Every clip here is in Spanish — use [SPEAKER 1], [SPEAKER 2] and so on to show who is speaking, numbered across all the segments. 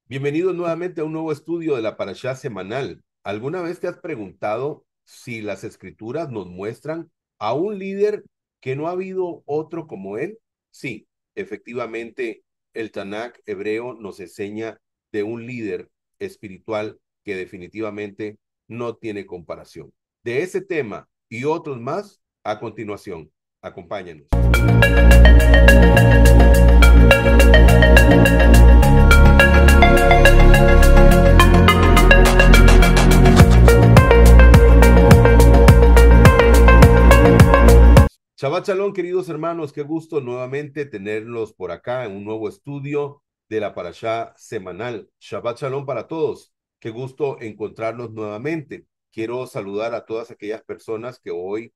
[SPEAKER 1] Bienvenido nuevamente a un nuevo estudio de la Parashá semanal. ¿Alguna vez te has preguntado si las escrituras nos muestran a un líder que no ha habido otro como él? Sí, efectivamente, el Tanakh hebreo nos enseña de un líder espiritual que definitivamente no tiene comparación. De ese tema y otros más, a continuación, acompáñanos. Shabbat Shalom, queridos hermanos, qué gusto nuevamente tenerlos por acá en un nuevo estudio de la Parashá semanal. Shabbat Shalom para todos, qué gusto encontrarnos nuevamente. Quiero saludar a todas aquellas personas que hoy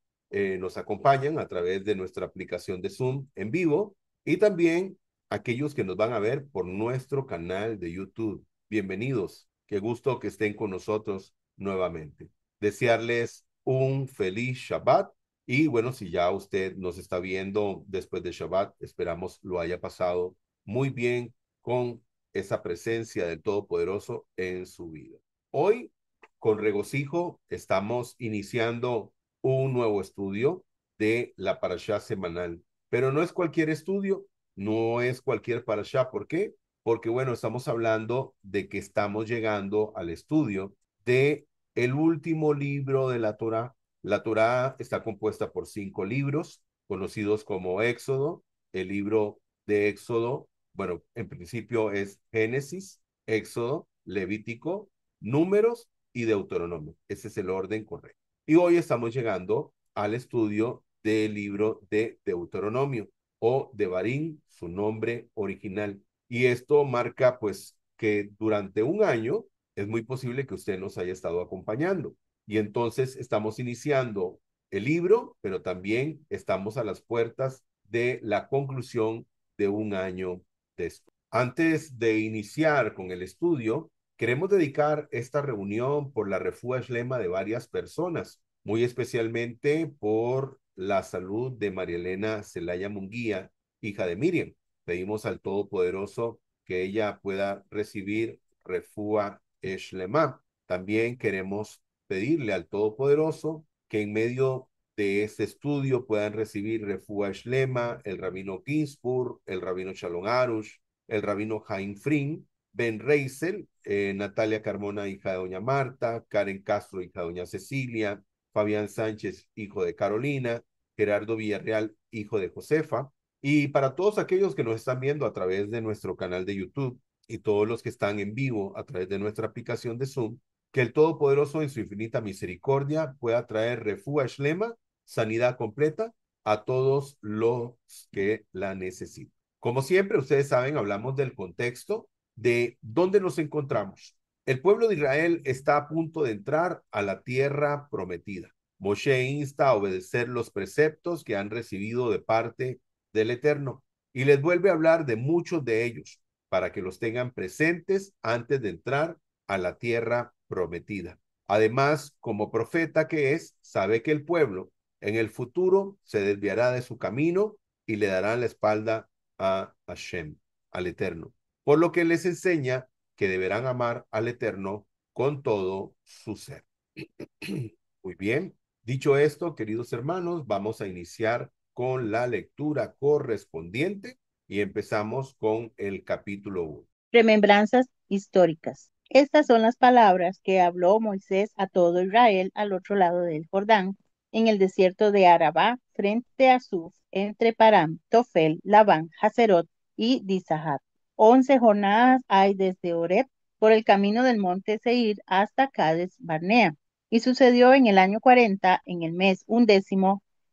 [SPEAKER 1] nos acompañan a través de nuestra aplicación de Zoom en vivo y también aquellos que nos van a ver por nuestro canal de YouTube. Bienvenidos, qué gusto que estén con nosotros nuevamente. Desearles un feliz Shabbat y bueno, si ya usted nos está viendo después de Shabbat, esperamos lo haya pasado muy bien con esa presencia del Todopoderoso en su vida. Hoy, con regocijo, estamos iniciando un nuevo estudio de la parashá semanal, pero no es cualquier estudio, no es cualquier parashá. ¿Por qué? Porque bueno, estamos hablando de que estamos llegando al estudio de el último libro de la Torá. La Torá está compuesta por 5 libros, conocidos como Éxodo. El libro de Éxodo, bueno, en principio es Génesis, Éxodo, Levítico, Números y Deuteronomio. Ese es el orden correcto. Y hoy estamos llegando al estudio del libro de Deuteronomio o de Barín, su nombre original. Y esto marca pues que durante un año es muy posible que usted nos haya estado acompañando. Y entonces estamos iniciando el libro, pero también estamos a las puertas de la conclusión de un año de esto. Antes de iniciar con el estudio, queremos dedicar esta reunión por la refúa shlema de varias personas, muy especialmente por la salud de María Elena Zelaya Munguía, hija de Miriam. Pedimos al Todopoderoso que ella pueda recibir refúa shlema. También queremos pedirle al Todopoderoso que en medio de este estudio puedan recibir refúa shlema, el rabino Ginsburg, el rabino Shalom Arush, el rabino Jaim Frin, Ben Reisel, Natalia Carmona, hija de doña Marta, Karen Castro, hija de doña Cecilia, Fabián Sánchez, hijo de Carolina, Gerardo Villarreal, hijo de Josefa, y para todos aquellos que nos están viendo a través de nuestro canal de YouTube y todos los que están en vivo a través de nuestra aplicación de Zoom, que el Todopoderoso en su infinita misericordia pueda traer refúa shlema, sanidad completa a todos los que la necesitan. Como siempre, ustedes saben, hablamos del contexto de dónde nos encontramos. El pueblo de Israel está a punto de entrar a la tierra prometida. Moshe insta a obedecer los preceptos que han recibido de parte del Eterno y les vuelve a hablar de muchos de ellos para que los tengan presentes antes de entrar a la tierra prometida. Además, como profeta que es, sabe que el pueblo en el futuro se desviará de su camino y le darán la espalda a Hashem, al Eterno. Por lo que les enseña que deberán amar al Eterno con todo su ser. Muy bien. Dicho esto, queridos hermanos, vamos a iniciar con la lectura correspondiente y empezamos con el capítulo 1.
[SPEAKER 2] Remembranzas históricas. Estas son las palabras que habló Moisés a todo Israel al otro lado del Jordán, en el desierto de Arabá, frente a Suf, entre Param, Tofel, Labán, Haserot y Dizahab. 11 jornadas hay desde Horeb por el camino del monte Seir hasta Cades Barnea. Y sucedió en el año 40, en el mes 11,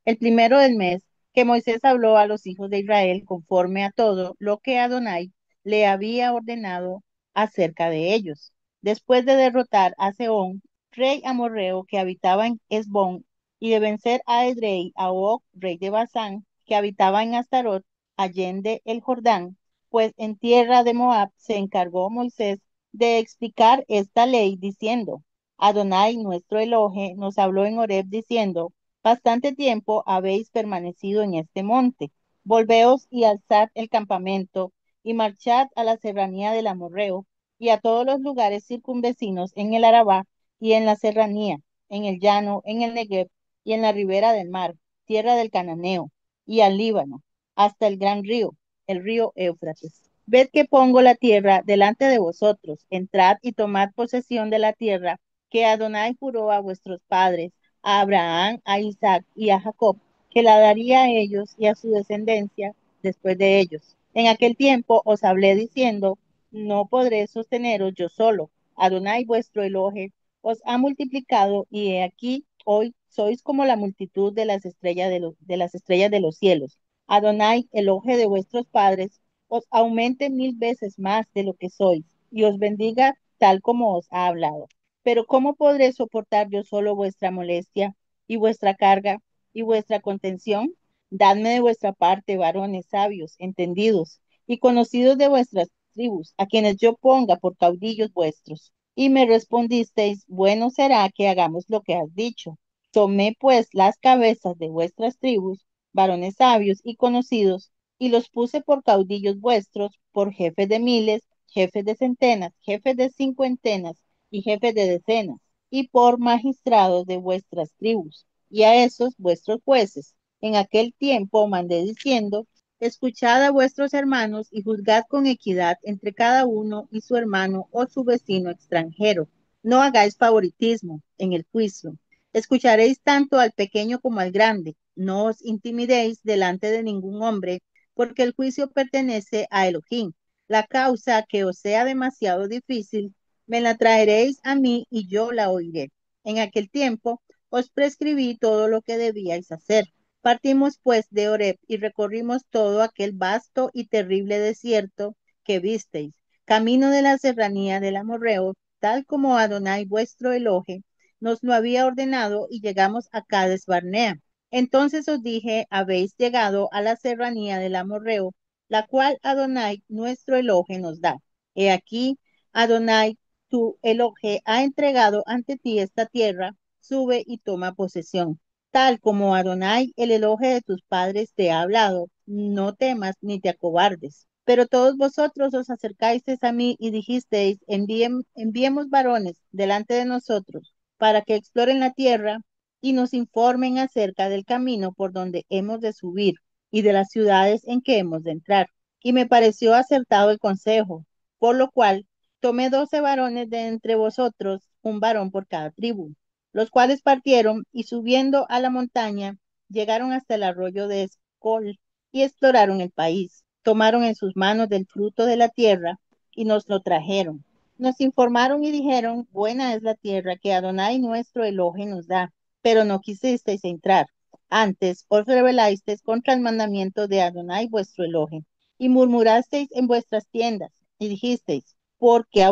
[SPEAKER 2] el primero del mes, que Moisés habló a los hijos de Israel conforme a todo lo que Adonai le había ordenado acerca de ellos. Después de derrotar a Sehón, rey amorreo que habitaba en Esbón, y de vencer a Edrei, a Og, rey de Basán, que habitaba en Astarot, allende el Jordán, pues en tierra de Moab se encargó Moisés de explicar esta ley diciendo: Adonai, nuestro Elohe, nos habló en Horeb diciendo: bastante tiempo habéis permanecido en este monte. Volveos y alzad el campamento y marchad a la serranía del amorreo y a todos los lugares circunvecinos en el Arabá y en la serranía, en el llano, en el Negev y en la ribera del mar, tierra del Cananeo, y al Líbano, hasta el río Éufrates. Ved que pongo la tierra delante de vosotros, entrad y tomad posesión de la tierra que Adonai juró a vuestros padres, a Abraham, a Isaac y a Jacob, que la daría a ellos y a su descendencia después de ellos. En aquel tiempo os hablé diciendo, no podré sosteneros yo solo. Adonai vuestro Elohe os ha multiplicado y he aquí hoy sois como la multitud de las estrellas de los cielos. Adonai, Elohe de vuestros padres, os aumente 1000 veces más de lo que sois y os bendiga tal como os ha hablado. Pero ¿cómo podré soportar yo solo vuestra molestia y vuestra carga y vuestra contención? Dadme de vuestra parte varones sabios, entendidos y conocidos de vuestras tribus, a quienes yo ponga por caudillos vuestros. Y me respondisteis, bueno será que hagamos lo que has dicho. Tomé pues las cabezas de vuestras tribus, varones sabios y conocidos, y los puse por caudillos vuestros, por jefes de miles, jefes de centenas, jefes de cincuentenas y jefes de decenas, y por magistrados de vuestras tribus, y a esos vuestros jueces. En aquel tiempo mandé diciendo, escuchad a vuestros hermanos y juzgad con equidad entre cada uno y su hermano o su vecino extranjero. No hagáis favoritismo en el juicio. Escucharéis tanto al pequeño como al grande. No os intimidéis delante de ningún hombre, porque el juicio pertenece a Elohim. La causa que os sea demasiado difícil, me la traeréis a mí y yo la oiré. En aquel tiempo os prescribí todo lo que debíais hacer. Partimos pues de Horeb y recorrimos todo aquel vasto y terrible desierto que visteis, camino de la serranía del Amorreo, tal como Adonai vuestro Elohe nos lo había ordenado, y llegamos a Cades Barnea. Entonces os dije, habéis llegado a la serranía del Amorreo, la cual Adonai nuestro Elohe nos da. He aquí, Adonai tu Elohe ha entregado ante ti esta tierra, sube y toma posesión. Tal como Adonai, el Elohe de tus padres, te ha hablado, no temas ni te acobardes. Pero todos vosotros os acercasteis a mí y dijisteis, enviemos varones delante de nosotros para que exploren la tierra y nos informen acerca del camino por donde hemos de subir y de las ciudades en que hemos de entrar. Y me pareció acertado el consejo, por lo cual tomé 12 varones de entre vosotros, un varón por cada tribu, los cuales partieron y subiendo a la montaña, llegaron hasta el arroyo de Escol y exploraron el país. Tomaron en sus manos del fruto de la tierra y nos lo trajeron. Nos informaron y dijeron, buena es la tierra que Adonai nuestro Elohe nos da, pero no quisisteis entrar. Antes os rebelasteis contra el mandamiento de Adonai vuestro Elohe, y murmurasteis en vuestras tiendas, y dijisteis, ¿por qué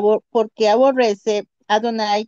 [SPEAKER 2] aborrece Adonai?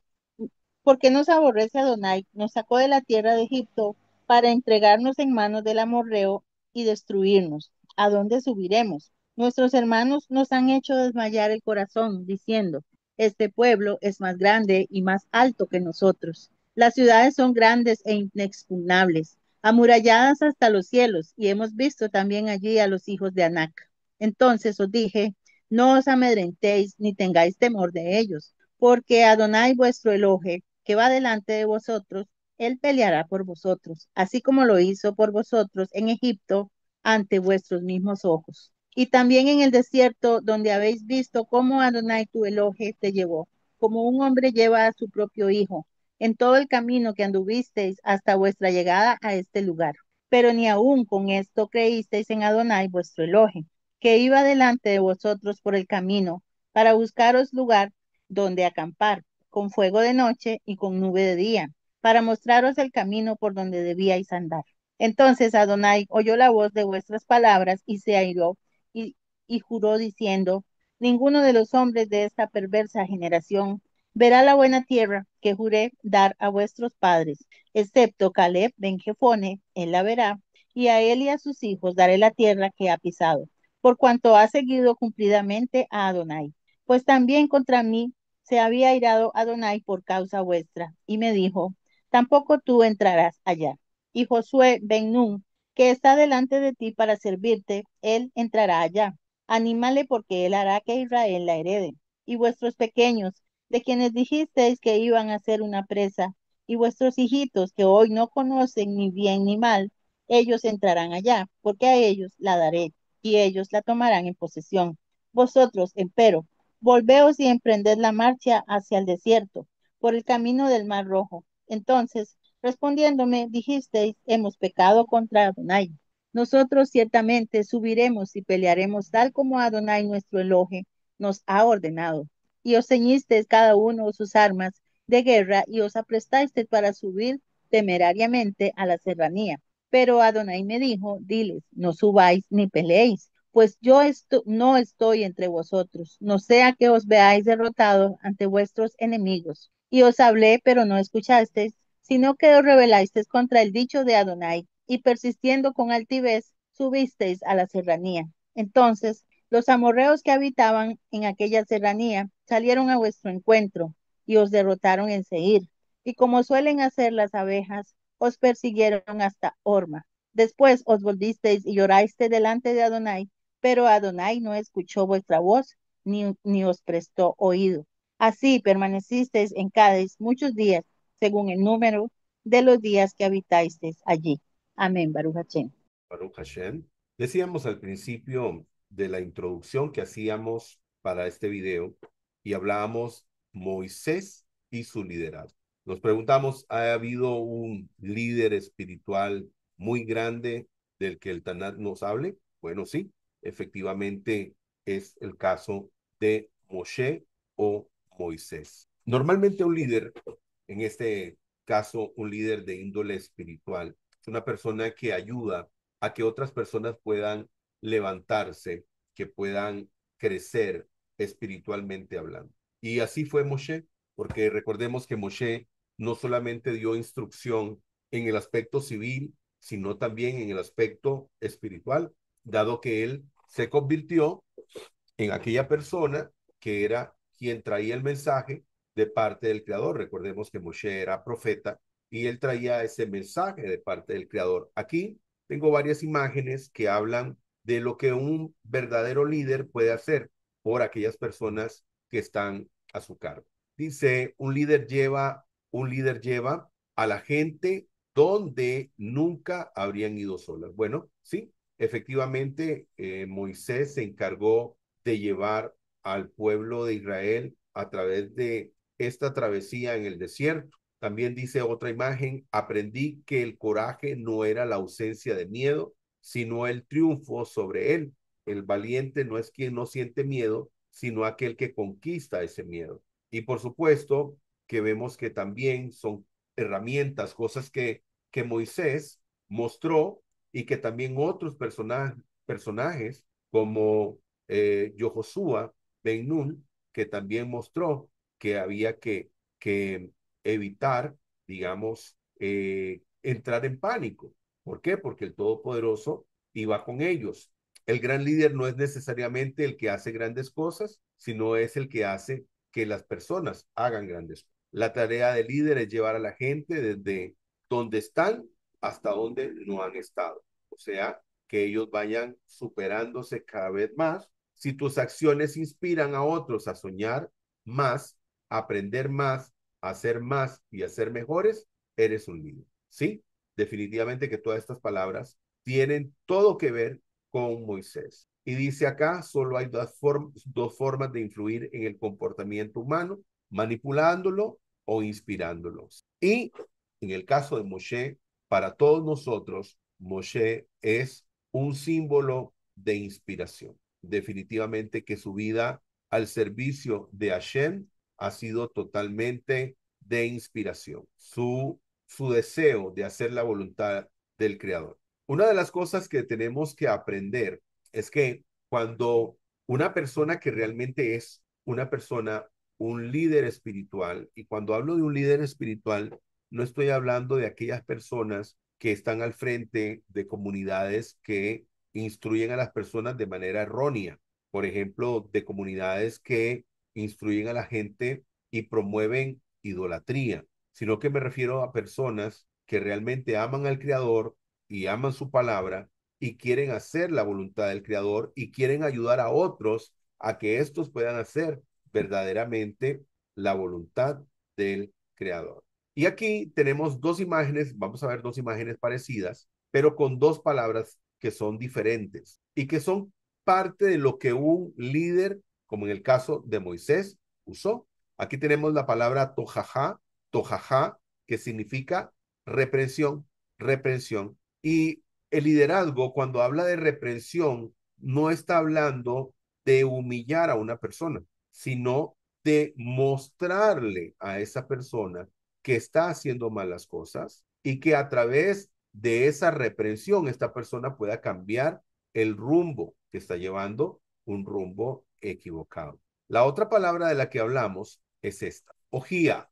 [SPEAKER 2] ¿Por qué nos aborrece Adonai? Nos sacó de la tierra de Egipto para entregarnos en manos del amorreo y destruirnos. ¿A dónde subiremos? Nuestros hermanos nos han hecho desmayar el corazón, diciendo, este pueblo es más grande y más alto que nosotros. Las ciudades son grandes e inexpugnables, amuralladas hasta los cielos, y hemos visto también allí a los hijos de Anac. Entonces os dije, no os amedrentéis ni tengáis temor de ellos, porque Adonai vuestro Elohe, que va delante de vosotros, él peleará por vosotros, así como lo hizo por vosotros en Egipto ante vuestros mismos ojos. Y también en el desierto, donde habéis visto cómo Adonai tu Elohe te llevó, como un hombre lleva a su propio hijo, en todo el camino que anduvisteis hasta vuestra llegada a este lugar. Pero ni aun con esto creísteis en Adonai vuestro Elohe, que iba delante de vosotros por el camino, para buscaros lugar donde acampar, con fuego de noche y con nube de día, para mostraros el camino por donde debíais andar. Entonces Adonai oyó la voz de vuestras palabras y se airó y, y juró diciendo, ninguno de los hombres de esta perversa generación verá la buena tierra que juré dar a vuestros padres, excepto Caleb ben Jefone, él la verá, y a él y a sus hijos daré la tierra que ha pisado, por cuanto ha seguido cumplidamente a Adonai. Pues también contra mí se había airado Adonai por causa vuestra, y me dijo, tampoco tú entrarás allá. Y Josué ben Nun, que está delante de ti para servirte, él entrará allá. Anímale porque él hará que Israel la herede. y vuestros pequeños, de quienes dijisteis que iban a ser una presa, y vuestros hijitos que hoy no conocen ni bien ni mal, ellos entrarán allá, porque a ellos la daré, y ellos la tomarán en posesión. Vosotros, empero, volveos y emprended la marcha hacia el desierto, por el camino del Mar Rojo. Entonces, respondiéndome, dijisteis, hemos pecado contra Adonai. Nosotros ciertamente subiremos y pelearemos tal como Adonai nuestro Elohe nos ha ordenado. Y os ceñisteis cada uno sus armas de guerra y os aprestasteis para subir temerariamente a la serranía. Pero Adonai me dijo, diles, no subáis ni peleéis, pues yo no estoy entre vosotros, no sea que os veáis derrotados ante vuestros enemigos. Y os hablé, pero no escuchasteis, sino que os rebelasteis contra el dicho de Adonai, y persistiendo con altivez, subisteis a la serranía. Entonces, los amorreos que habitaban en aquella serranía salieron a vuestro encuentro, y os derrotaron en Seir. Y como suelen hacer las abejas, os persiguieron hasta Horma. Después os volvisteis y llorasteis delante de Adonai, pero Adonai no escuchó vuestra voz, ni os prestó oído. Así permanecisteis en Cádiz muchos días, según el número de los días que habitasteis allí. Amén, Baruch Hashem.
[SPEAKER 1] Baruch Hashem. Decíamos al principio de la introducción que hacíamos para este video y hablábamos Moisés y su liderazgo. Nos preguntamos, ¿ha habido un líder espiritual muy grande del que el Tanakh nos hable? Bueno, sí, efectivamente es el caso de Moshe o Moisés. Normalmente un líder, en este caso un líder de índole espiritual, es una persona que ayuda a que otras personas puedan levantarse, que puedan crecer espiritualmente hablando. Y así fue Moshe, porque recordemos que Moshe no solamente dio instrucción en el aspecto civil, sino también en el aspecto espiritual, dado que él se convirtió en aquella persona que era quien traía el mensaje de parte del Creador. Recordemos que Moshe era profeta y él traía ese mensaje de parte del Creador. Aquí tengo varias imágenes que hablan de lo que un verdadero líder puede hacer por aquellas personas que están a su cargo. Dice, un líder lleva a la gente donde nunca habrían ido solas. Bueno, sí, efectivamente, Moisés se encargó de llevar al pueblo de Israel a través de esta travesía en el desierto. También dice otra imagen, aprendí que el coraje no era la ausencia de miedo, sino el triunfo sobre él. El valiente no es quien no siente miedo, sino aquel que conquista ese miedo. Y por supuesto que vemos que también son herramientas, cosas que Moisés mostró y que también otros personajes como Joshua Ben Nun, que también mostró que había que evitar, digamos, entrar en pánico. ¿Por qué? Porque el Todopoderoso iba con ellos. El gran líder no es necesariamente el que hace grandes cosas, sino es el que hace que las personas hagan grandes cosas. La tarea del líder es llevar a la gente desde donde están hasta donde no han estado. O sea, que ellos vayan superándose cada vez más. Si tus acciones inspiran a otros a soñar más, a aprender más, a hacer más y a ser mejores, eres un líder. Sí, definitivamente que todas estas palabras tienen todo que ver con Moisés. Y dice acá, solo hay dos formas de influir en el comportamiento humano, manipulándolo o inspirándolo. Y en el caso de Moshe, para todos nosotros, Moshe es un símbolo de inspiración. Definitivamente que su vida al servicio de Hashem ha sido totalmente de inspiración. Su deseo de hacer la voluntad del Creador. Una de las cosas que tenemos que aprender es que cuando una persona que realmente es una persona, un líder espiritual, y cuando hablo de un líder espiritual, no estoy hablando de aquellas personas que están al frente de comunidades que instruyen a las personas de manera errónea. Por ejemplo, de comunidades que instruyen a la gente y promueven idolatría, sino que me refiero a personas que realmente aman al Creador y aman su palabra y quieren hacer la voluntad del Creador y quieren ayudar a otros a que estos puedan hacer verdaderamente la voluntad del Creador. Y aquí tenemos dos imágenes, vamos a ver dos imágenes parecidas, pero con dos palabras que son diferentes y que son parte de lo que un líder, como en el caso de Moisés, usó. Aquí tenemos la palabra tojajá, que significa reprensión, reprensión. Y el liderazgo, cuando habla de reprensión, no está hablando de humillar a una persona, sino de mostrarle a esa persona que está haciendo malas cosas y que a través de esa reprensión esta persona pueda cambiar el rumbo que está llevando, un rumbo equivocado. La otra palabra de la que hablamos es esta, ojía,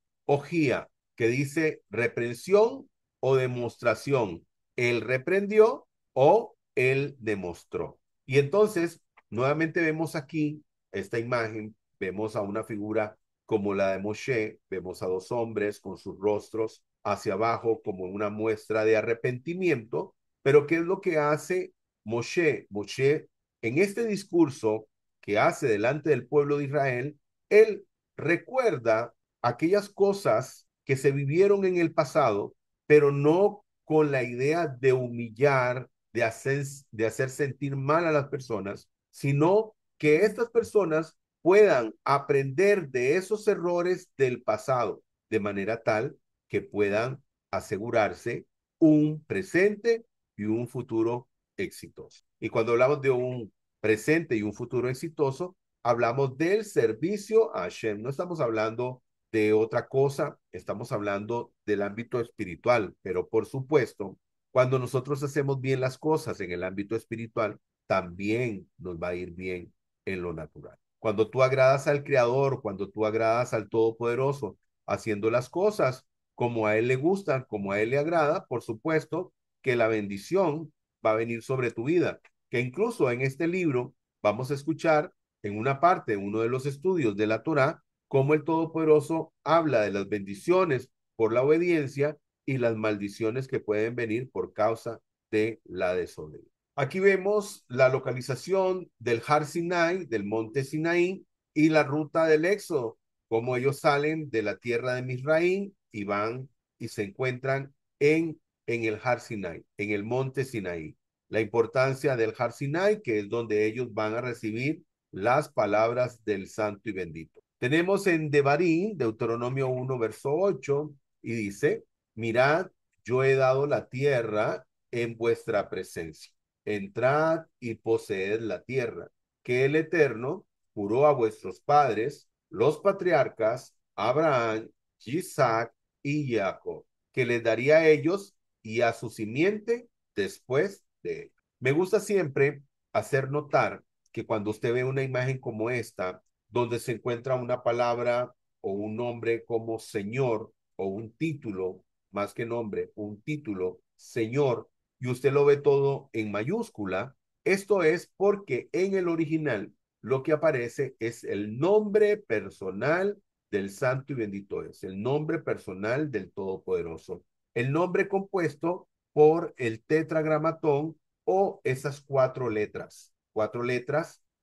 [SPEAKER 1] que dice reprensión o demostración. Él reprendió o él demostró. Y entonces, nuevamente vemos aquí esta imagen, vemos a una figura como la de Moshe, vemos a dos hombres con sus rostros hacia abajo como una muestra de arrepentimiento, pero ¿qué es lo que hace Moshe? Moshe, en este discurso que hace delante del pueblo de Israel, él recuerda aquellas cosas que se vivieron en el pasado, pero no con la idea de humillar, de hacer sentir mal a las personas, sino que estas personas puedan aprender de esos errores del pasado, de manera tal que puedan asegurarse un presente y un futuro exitoso. Y cuando hablamos de un presente y un futuro exitoso, hablamos del servicio a Hashem. No estamos hablando de otra cosa, estamos hablando del ámbito espiritual, pero por supuesto, cuando nosotros hacemos bien las cosas en el ámbito espiritual, también nos va a ir bien en lo natural. Cuando tú agradas al Creador, cuando tú agradas al Todopoderoso, haciendo las cosas como a Él le gusta, como a Él le agrada, por supuesto que la bendición va a venir sobre tu vida. Que incluso en este libro vamos a escuchar en una parte, en uno de los estudios de la Torá, cómo el Todopoderoso habla de las bendiciones por la obediencia y las maldiciones que pueden venir por causa de la desobediencia. Aquí vemos la localización del Har Sinai, del monte Sinaí, y la ruta del Éxodo, cómo ellos salen de la tierra de Misraín y van y se encuentran en el Har Sinai, en el monte Sinaí. La importancia del Har Sinai, que es donde ellos van a recibir las palabras del Santo y Bendito. Tenemos en Devarim, Deuteronomio 1, verso 8, y dice, mirad, yo he dado la tierra en vuestra presencia. Entrad y poseed la tierra, que el Eterno juró a vuestros padres, los patriarcas, Abraham, Isaac y Jacob, que les daría a ellos y a su simiente después de él. Me gusta siempre hacer notar que cuando usted ve una imagen como esta, donde se encuentra una palabra o un nombre como Señor o un título, más que nombre, un título, Señor, y usted lo ve todo en mayúscula, esto es porque en el original lo que aparece es el nombre personal del Santo y Bendito es, el nombre personal del Todopoderoso, el nombre compuesto por el tetragramatón o esas cuatro letras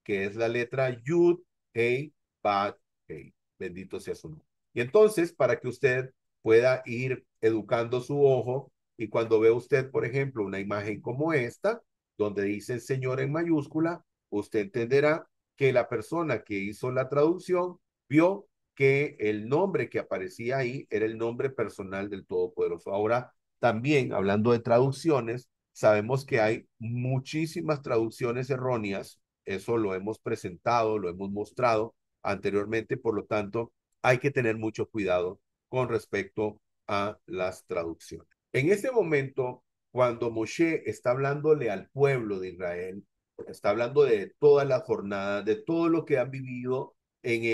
[SPEAKER 1] que es la letra Yud, Hey, Bad, Hey. Bendito sea su nombre. Y entonces, para que usted pueda ir educando su ojo y cuando ve usted, por ejemplo, una imagen como esta, donde dice Señor en mayúscula, usted entenderá que la persona que hizo la traducción vio que el nombre que aparecía ahí era el nombre personal del Todopoderoso. Ahora, también hablando de traducciones, sabemos que hay muchísimas traducciones erróneas. Eso lo hemos presentado, lo hemos mostrado anteriormente, por lo tanto, hay que tener mucho cuidado con respecto a las traducciones. En este momento, cuando Moshe está hablándole al pueblo de Israel, está hablando de toda la jornada, de todo lo que han vivido en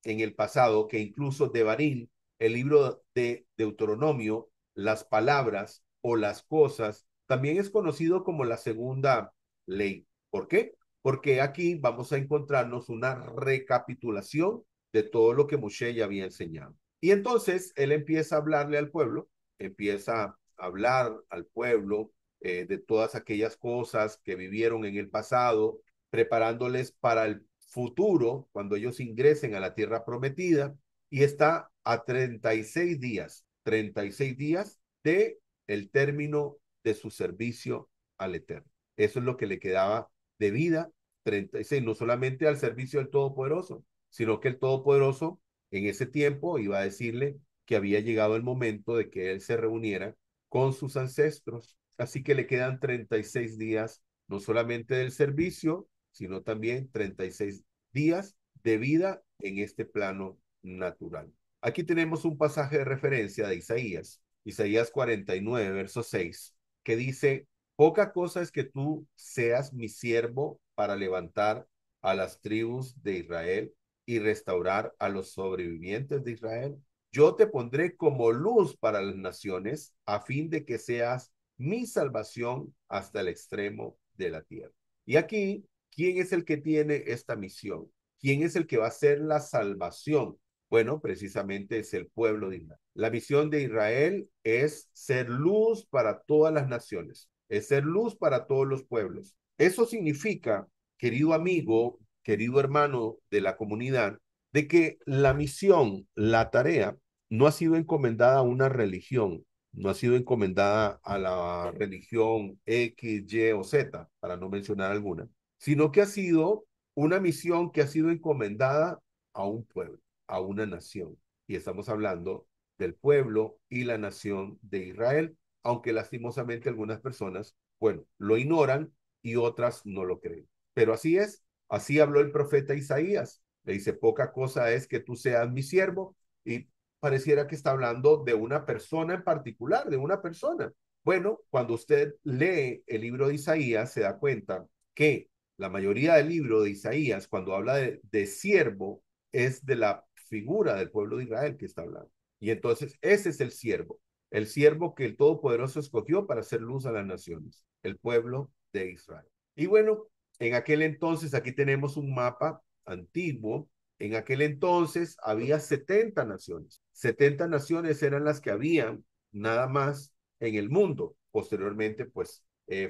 [SPEAKER 1] el pasado, que incluso Devarim, el libro de Deuteronomio, las palabras o las cosas, también es conocido como la segunda ley. ¿Por qué? Porque aquí vamos a encontrarnos una recapitulación de todo lo que Moshe ya había enseñado. Y entonces él empieza a hablarle al pueblo, empieza a hablar al pueblo de todas aquellas cosas que vivieron en el pasado, preparándoles para el futuro, cuando ellos ingresen a la tierra prometida, y está a 36 días de el término de su servicio al Eterno. Eso es lo que le quedaba de vida, 36, no solamente al servicio del Todopoderoso, sino que el Todopoderoso en ese tiempo iba a decirle que había llegado el momento de que él se reuniera con sus ancestros. Así que le quedan 36 días, no solamente del servicio, sino también 36 días de vida en este plano natural. Aquí tenemos un pasaje de referencia de Isaías, Isaías 49, verso 6, que dice, poca cosa es que tú seas mi siervo para levantar a las tribus de Israel y restaurar a los sobrevivientes de Israel. Yo te pondré como luz para las naciones a fin de que seas mi salvación hasta el extremo de la tierra. Y aquí, ¿quién es el que tiene esta misión? ¿Quién es el que va a hacer la salvación? Bueno, precisamente es el pueblo de Israel. La misión de Israel es ser luz para todas las naciones, es ser luz para todos los pueblos. Eso significa, querido amigo, querido hermano de la comunidad, de que la misión, la tarea, no ha sido encomendada a una religión, no ha sido encomendada a la religión X, Y o Z, para no mencionar alguna, sino que ha sido una misión que ha sido encomendada a un pueblo, a una nación. Y estamos hablando del pueblo y la nación de Israel, aunque lastimosamente algunas personas, bueno, lo ignoran y otras no lo creen. Pero así es, así habló el profeta Isaías. Le dice, poca cosa es que tú seas mi siervo, y pareciera que está hablando de una persona en particular, de una persona. Bueno, cuando usted lee el libro de Isaías, se da cuenta que la mayoría del libro de Isaías, cuando habla de siervo, es de la figura del pueblo de Israel que está hablando. Y entonces ese es el siervo que el Todopoderoso escogió para hacer luz a las naciones, el pueblo de Israel. Y bueno, en aquel entonces, aquí tenemos un mapa antiguo. En aquel entonces había 70 naciones. 70 naciones eran las que habían nada más en el mundo. Posteriormente, pues,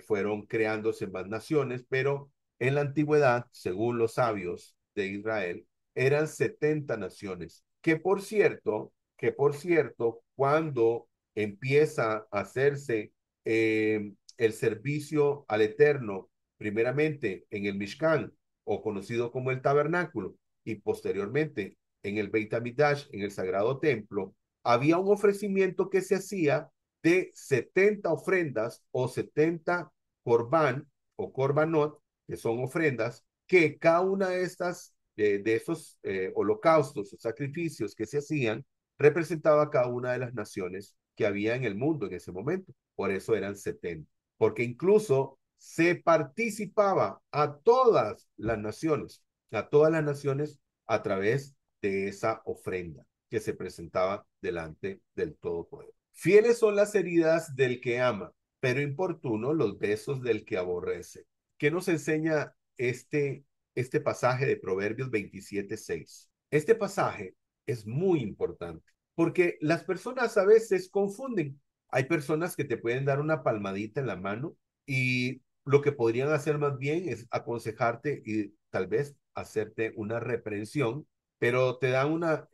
[SPEAKER 1] fueron creándose más naciones, pero en la antigüedad, según los sabios de Israel, eran 70 naciones. Que por cierto, cuando empieza a hacerse el servicio al Eterno, primeramente en el Mishkan, o conocido como el tabernáculo, y posteriormente en el Beit HaMikdash, en el Sagrado Templo, había un ofrecimiento que se hacía de 70 ofrendas o 70 corbán o corbanot, que son ofrendas, que cada una de estas, de esos holocaustos o sacrificios que se hacían, representaba cada una de las naciones que había en el mundo en ese momento. Por eso eran 70, porque incluso se participaba a todas las naciones a través de esa ofrenda que se presentaba delante del Todopoderoso. Fieles son las heridas del que ama, pero importuno los besos del que aborrece. ¿Qué nos enseña este pasaje de Proverbios 27:6? Este pasaje es muy importante porque las personas a veces confunden. Hay personas que te pueden dar una palmadita en la mano y lo que podrían hacer más bien es aconsejarte y tal vez hacerte una reprensión, pero te dan una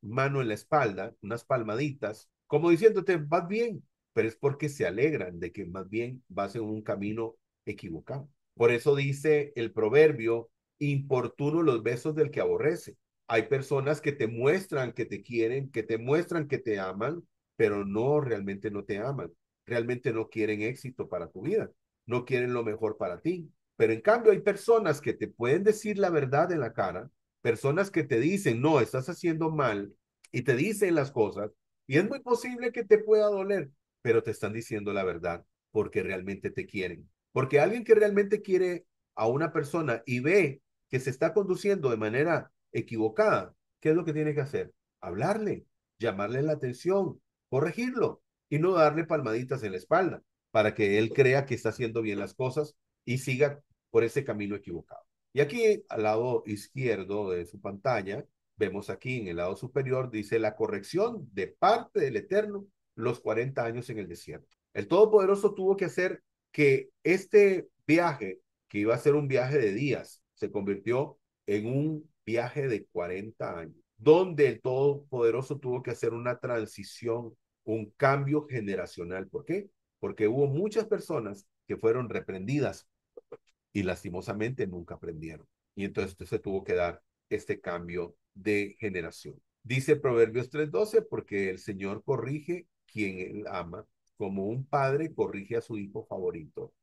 [SPEAKER 1] mano en la espalda, unas palmaditas, como diciéndote, vas bien, pero es porque se alegran de que más bien vas en un camino equivocado. Por eso dice el proverbio, importuno los besos del que aborrece. Hay personas que te muestran que te quieren, que te muestran que te aman, pero no, realmente no te aman. Realmente no quieren éxito para tu vida. No quieren lo mejor para ti. Pero en cambio hay personas que te pueden decir la verdad en la cara, personas que te dicen, no, estás haciendo mal y te dicen las cosas y es muy posible que te pueda doler, pero te están diciendo la verdad porque realmente te quieren. Porque alguien que realmente quiere a una persona y ve que se está conduciendo de manera equivocada, ¿qué es lo que tiene que hacer? Hablarle, llamarle la atención, corregirlo y no darle palmaditas en la espalda para que él crea que está haciendo bien las cosas y siga por ese camino equivocado. Y aquí al lado izquierdo de su pantalla, vemos aquí en el lado superior, dice la corrección de parte del Eterno, los 40 años en el desierto. El Todopoderoso tuvo que hacer que este viaje que iba a ser un viaje de días, se convirtió en un viaje de 40 años, donde el Todopoderoso tuvo que hacer una transición, un cambio generacional. ¿Por qué? Porque hubo muchas personas que fueron reprendidas y lastimosamente nunca aprendieron. Y entonces se tuvo que dar este cambio de generación. Dice Proverbios 3:12, porque el Señor corrige quien él ama, como un padre corrige a su hijo favorito.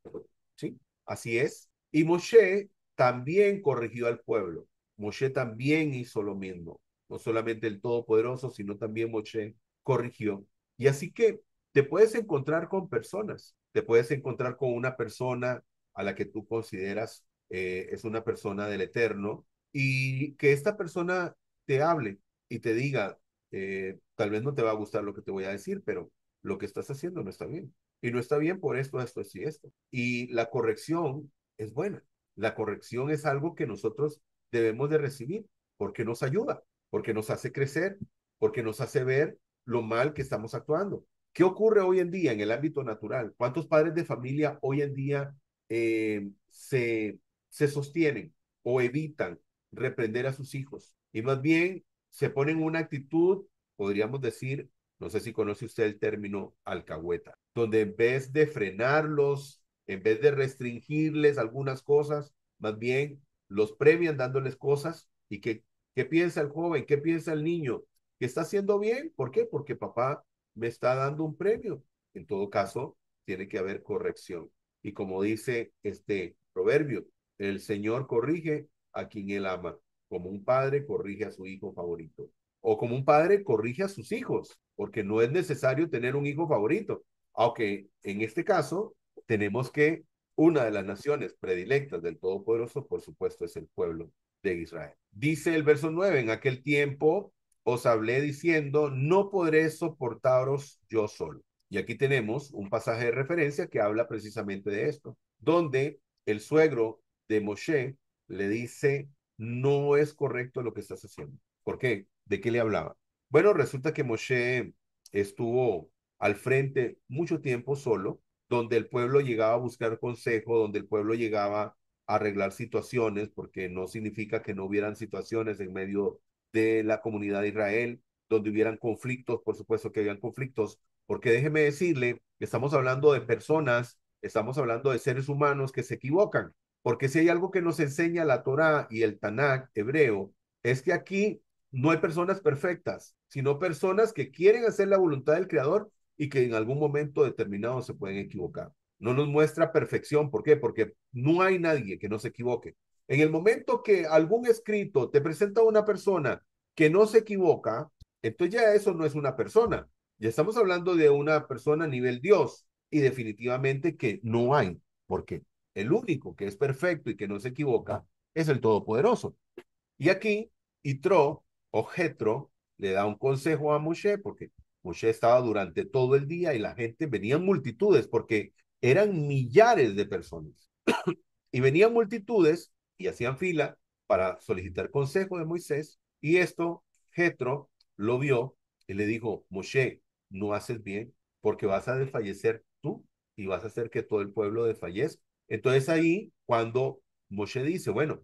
[SPEAKER 1] ¿Sí? Así es. Y Moshe también corrigió al pueblo. Moshe también hizo lo mismo. No solamente el Todopoderoso, sino también Moshe corrigió. Y así que te puedes encontrar con personas. Te puedes encontrar con una persona a la que tú consideras es una persona del Eterno y que esta persona te hable y te diga, tal vez no te va a gustar lo que te voy a decir, pero lo que estás haciendo no está bien. Y no está bien por esto, esto y esto. Y la corrección es buena. La corrección es algo que nosotros debemos de recibir porque nos ayuda, porque nos hace crecer, porque nos hace ver lo mal que estamos actuando. ¿Qué ocurre hoy en día en el ámbito natural? ¿Cuántos padres de familia hoy en día se sostienen o evitan reprender a sus hijos? Y más bien se ponen una actitud, podríamos decir, no sé si conoce usted el término alcahueta, donde en vez de frenarlos, en vez de restringirles algunas cosas, más bien los premian dándoles cosas. ¿Y qué piensa el joven? ¿Qué piensa el niño? ¿Que está haciendo bien? ¿Por qué? Porque papá me está dando un premio. En todo caso, tiene que haber corrección. Y como dice este proverbio, el Señor corrige a quien él ama, como un padre corrige a su hijo favorito, o como un padre corrige a sus hijos, porque no es necesario tener un hijo favorito, aunque en este caso tenemos que una de las naciones predilectas del Todopoderoso, por supuesto, es el pueblo de Israel. Dice el verso 9, en aquel tiempo os hablé diciendo, no podré soportaros yo solo. Y aquí tenemos un pasaje de referencia que habla precisamente de esto, donde el suegro de Moshe le dice, no es correcto lo que estás haciendo. ¿Por qué? ¿De qué le hablaba? Bueno, resulta que Moshe estuvo al frente mucho tiempo solo, donde el pueblo llegaba a buscar consejo, donde el pueblo llegaba a arreglar situaciones, porque no significa que no hubieran situaciones en medio de la comunidad de Israel, donde hubieran conflictos, por supuesto que habían conflictos, porque déjeme decirle que estamos hablando de personas, estamos hablando de seres humanos que se equivocan, porque si hay algo que nos enseña la Torá y el Tanakh hebreo, es que aquí no hay personas perfectas, sino personas que quieren hacer la voluntad del Creador y que en algún momento determinado se pueden equivocar. No nos muestra perfección. ¿Por qué? Porque no hay nadie que no se equivoque. En el momento que algún escrito te presenta a una persona que no se equivoca, entonces ya eso no es una persona. Ya estamos hablando de una persona a nivel Dios y definitivamente que no hay, porque el único que es perfecto y que no se equivoca es el Todopoderoso. Y aquí, Itro o Jetro le da un consejo a Moshe, porque Moshe estaba durante todo el día y la gente, venían multitudes, porque eran millares de personas. Y venían multitudes y hacían fila para solicitar consejo de Moisés. Y esto, Jetro lo vio y le dijo, Moshe, no haces bien, porque vas a desfallecer tú y vas a hacer que todo el pueblo desfallezca. Entonces ahí, cuando Moshe dice, bueno,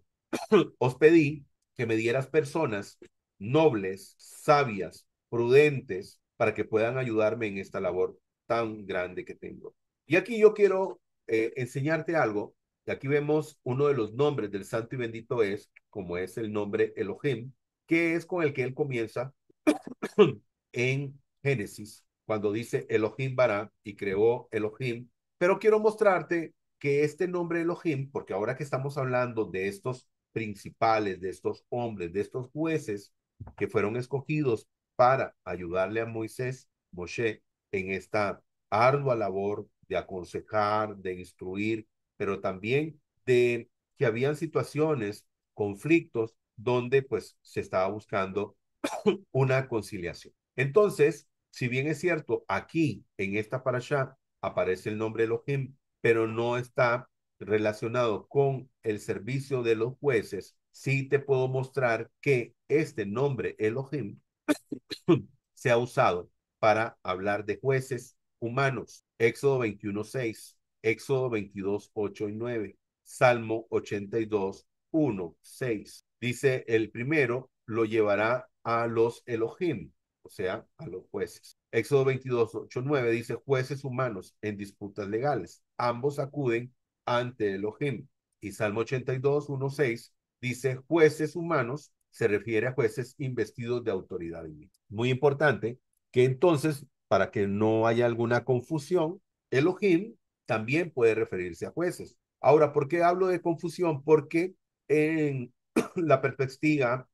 [SPEAKER 1] os pedí que me dieras personas nobles, sabias, prudentes, para que puedan ayudarme en esta labor tan grande que tengo. Y aquí yo quiero enseñarte algo. Y aquí vemos uno de los nombres del santo y bendito es, como es el nombre Elohim, que es con el que él comienza en Génesis, cuando dice Elohim bara y creó Elohim. Pero quiero mostrarte que este nombre Elohim, porque ahora que estamos hablando de estos principales, de estos hombres, de estos jueces que fueron escogidos para ayudarle a Moisés, Moshe, en esta ardua labor de aconsejar, de instruir, pero también de que habían situaciones, conflictos, donde pues se estaba buscando una conciliación. Entonces, si bien es cierto, aquí en esta parasha aparece el nombre Elohim, pero no está relacionado con el servicio de los jueces, sí te puedo mostrar que este nombre Elohim se ha usado para hablar de jueces humanos. Éxodo 21:6, Éxodo 22:8 y 9, Salmo 82, 1, 6. Dice el primero, lo llevará a los Elohim, o sea, a los jueces. Éxodo 22, 8, 9 dice, jueces humanos en disputas legales. Ambos acuden ante Elohim. Y Salmo 82, 1, 6 dice, jueces humanos, se refiere a jueces investidos de autoridad divina. Muy importante que entonces, para que no haya alguna confusión, Elohim también puede referirse a jueces. Ahora, ¿por qué hablo de confusión? Porque en la perspectiva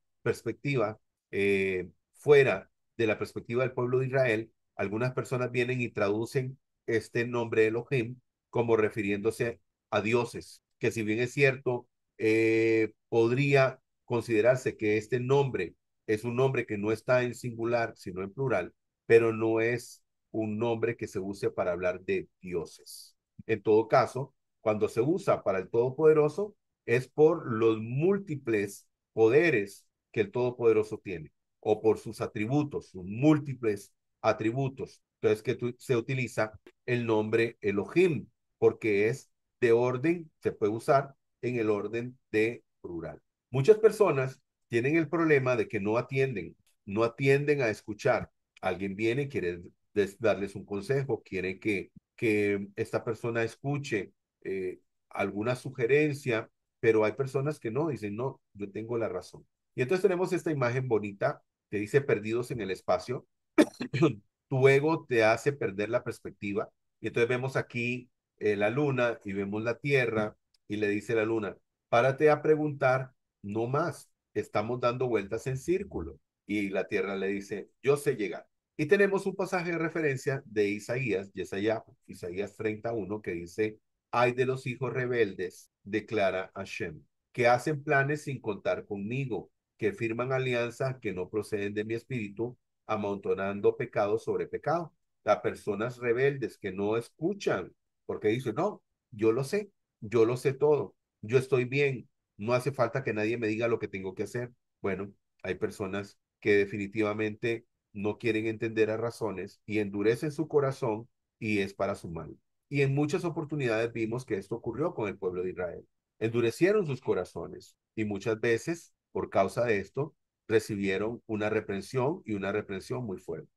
[SPEAKER 1] fuera de la perspectiva del pueblo de Israel, algunas personas vienen y traducen este nombre Elohim como refiriéndose a dioses, que si bien es cierto, podría considerarse que este nombre es un nombre que no está en singular, sino en plural, pero no es un nombre que se use para hablar de dioses. En todo caso, cuando se usa para el Todopoderoso, es por los múltiples poderes que el Todopoderoso tiene, o por sus atributos, sus múltiples atributos. Entonces, que se utiliza el nombre Elohim, porque es de orden, se puede usar en el orden de plural. Muchas personas tienen el problema de que no atienden a escuchar. Alguien viene, quiere darles un consejo, quiere que esta persona escuche eh, alguna sugerencia, pero hay personas que no, dicen, no, yo tengo la razón. Y entonces tenemos esta imagen bonita que dice perdidos en el espacio. Tu ego te hace perder la perspectiva. Y entonces vemos aquí la luna y vemos la tierra y le dice la luna, párate a preguntar, no más, estamos dando vueltas en círculo. Y la tierra le dice, yo sé llegar. Y tenemos un pasaje de referencia de Isaías, Isaías 31, que dice, ay de los hijos rebeldes, declara Hashem, que hacen planes sin contar conmigo, que firman alianzas que no proceden de mi espíritu, amontonando pecado sobre pecado. Las personas rebeldes que no escuchan, porque dicen, no, yo lo sé todo, yo estoy bien, no hace falta que nadie me diga lo que tengo que hacer. Bueno, hay personas que definitivamente no quieren entender a razones y endurecen su corazón y es para su mal. Y en muchas oportunidades vimos que esto ocurrió con el pueblo de Israel. Endurecieron sus corazones y muchas veces, por causa de esto, recibieron una reprensión y una reprensión muy fuerte.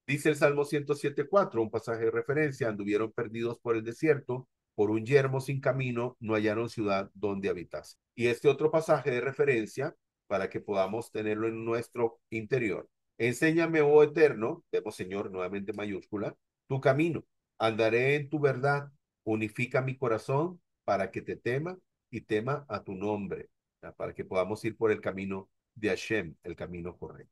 [SPEAKER 1] Dice el Salmo 107.4, un pasaje de referencia, anduvieron perdidos por el desierto, por un yermo sin camino, no hallaron ciudad donde habitase. Y este otro pasaje de referencia, para que podamos tenerlo en nuestro interior. Enséñame, oh eterno, vemos Señor nuevamente mayúscula, tu camino, andaré en tu verdad, unifica mi corazón para que te tema y tema a tu nombre, para que podamos ir por el camino de Hashem, el camino correcto.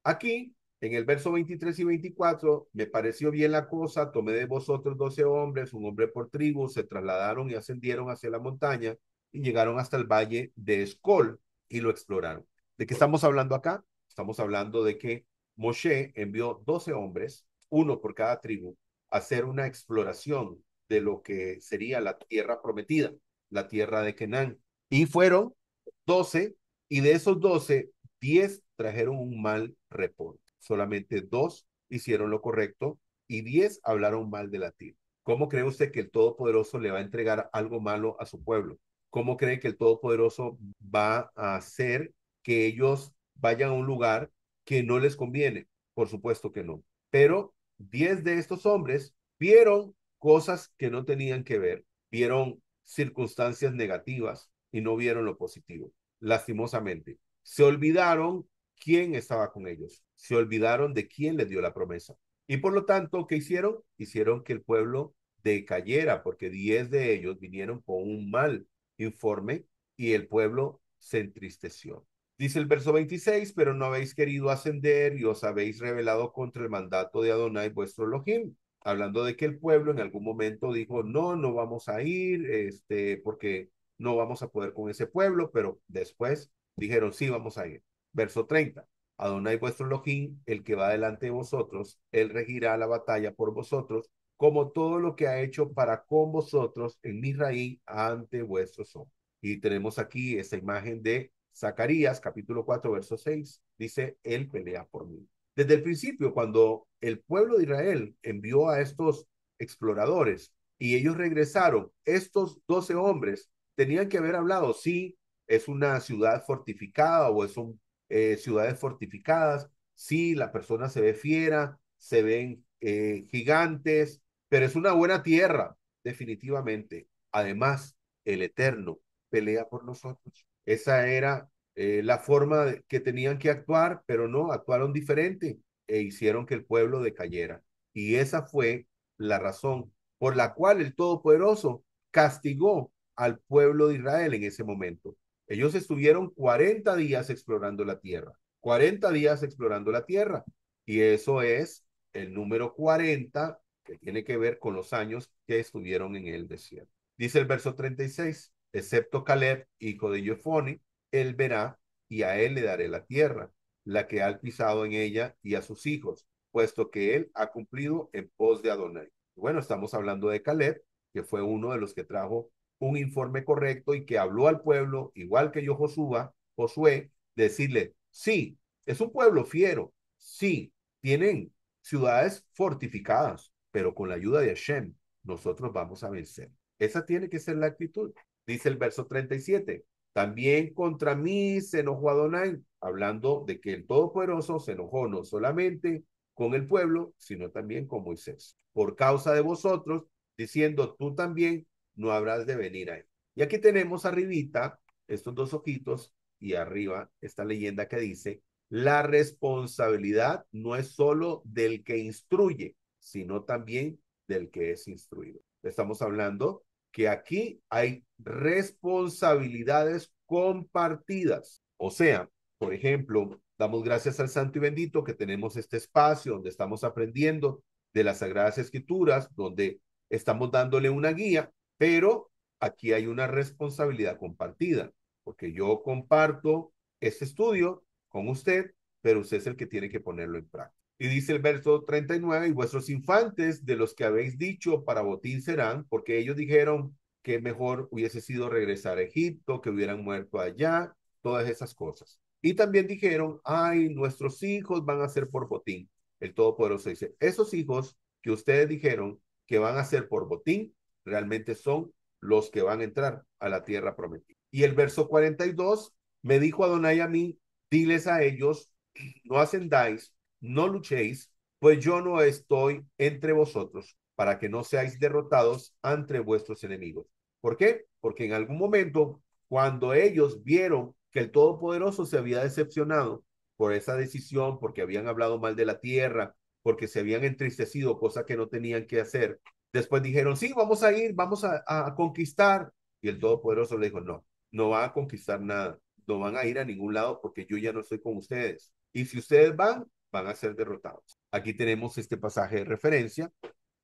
[SPEAKER 1] Aquí, en el verso 23 y 24, me pareció bien la cosa, tomé de vosotros 12 hombres, un hombre por tribu, se trasladaron y ascendieron hacia la montaña y llegaron hasta el valle de Escol y lo exploraron. ¿De qué estamos hablando acá? Estamos hablando de que Moshe envió 12 hombres, uno por cada tribu, a hacer una exploración de lo que sería la tierra prometida, la tierra de Canaán. Y fueron 12, y de esos 12 10 trajeron un mal reporte. Solamente 2 hicieron lo correcto y 10 hablaron mal de la tierra. ¿Cómo cree usted que el Todopoderoso le va a entregar algo malo a su pueblo? ¿Cómo cree que el Todopoderoso va a hacer que ellos vayan a un lugar que no les conviene? Por supuesto que no. Pero 10 de estos hombres vieron cosas que no tenían que ver, vieron circunstancias negativas y no vieron lo positivo, lastimosamente. Se olvidaron quién estaba con ellos, se olvidaron de quién les dio la promesa. Y por lo tanto, ¿qué hicieron? Hicieron que el pueblo decayera, porque 10 de ellos vinieron con un mal informe y el pueblo se entristeció. Dice el verso 26, pero no habéis querido ascender y os habéis rebelado contra el mandato de Adonai vuestro Elohim. Hablando de que el pueblo en algún momento dijo, no, no vamos a ir, porque no vamos a poder con ese pueblo, pero después dijeron, sí, vamos a ir. Verso 30. Adonai vuestro Elohim, el que va delante de vosotros, él regirá la batalla por vosotros, como todo lo que ha hecho para con vosotros en Misraim ante vuestros ojos. Y tenemos aquí esta imagen de Zacarías, capítulo 4, verso 6. Dice, él pelea por mí. Desde el principio, cuando el pueblo de Israel envió a estos exploradores y ellos regresaron, estos 12 hombres tenían que haber hablado, sí, es una ciudad fortificada o son ciudades fortificadas, sí, la persona se ve fiera, se ven gigantes, pero es una buena tierra, definitivamente. Además, el Eterno pelea por nosotros. Esa era la forma que tenían que actuar, pero no, actuaron diferente e hicieron que el pueblo decayera. Y esa fue la razón por la cual el Todopoderoso castigó al pueblo de Israel en ese momento. Ellos estuvieron 40 días explorando la tierra, 40 días explorando la tierra. Y eso es el número 40 que tiene que ver con los años que estuvieron en el desierto. Dice el verso 36, excepto Caleb, hijo de Jefone, él verá y a él le daré la tierra, la que ha pisado en ella y a sus hijos, puesto que él ha cumplido en pos de Adonai. Bueno, estamos hablando de Caleb, que fue uno de los que trajo un informe correcto y que habló al pueblo, igual que yo Josué, decirle, sí, es un pueblo fiero, sí, tienen ciudades fortificadas, pero con la ayuda de Hashem, nosotros vamos a vencer. Esa tiene que ser la actitud. Dice el verso 37. También contra mí se enojó Adonai, hablando de que el Todopoderoso se enojó no solamente con el pueblo, sino también con Moisés, por causa de vosotros, diciendo, tú también no habrás de venir ahí. Y aquí tenemos arribita estos dos ojitos y arriba esta leyenda que dice, la responsabilidad no es solo del que instruye, sino también del que es instruido. Estamos hablando que aquí hay responsabilidades compartidas. O sea, por ejemplo, damos gracias al Santo y Bendito que tenemos este espacio donde estamos aprendiendo de las Sagradas Escrituras, donde estamos dándole una guía, pero aquí hay una responsabilidad compartida, porque yo comparto este estudio con usted, pero usted es el que tiene que ponerlo en práctica. Y dice el verso 39, y vuestros infantes de los que habéis dicho para botín serán, porque ellos dijeron que mejor hubiese sido regresar a Egipto, que hubieran muerto allá, todas esas cosas. Y también dijeron, ay, nuestros hijos van a ser por botín. El Todopoderoso dice, esos hijos que ustedes dijeron que van a ser por botín, realmente son los que van a entrar a la tierra prometida. Y el verso 42, me dijo Adonai a mí, diles a ellos, no ascendáis, no luchéis, pues yo no estoy entre vosotros, para que no seáis derrotados ante vuestros enemigos. ¿Por qué? Porque en algún momento, cuando ellos vieron que el Todopoderoso se había decepcionado por esa decisión, porque habían hablado mal de la tierra, porque se habían entristecido, cosa que no tenían que hacer, después dijeron, sí, vamos a ir, vamos a conquistar. Y el Todopoderoso le dijo, no, no van a conquistar nada, no van a ir a ningún lado porque yo ya no estoy con ustedes. Y si ustedes van, van a ser derrotados. Aquí tenemos este pasaje de referencia.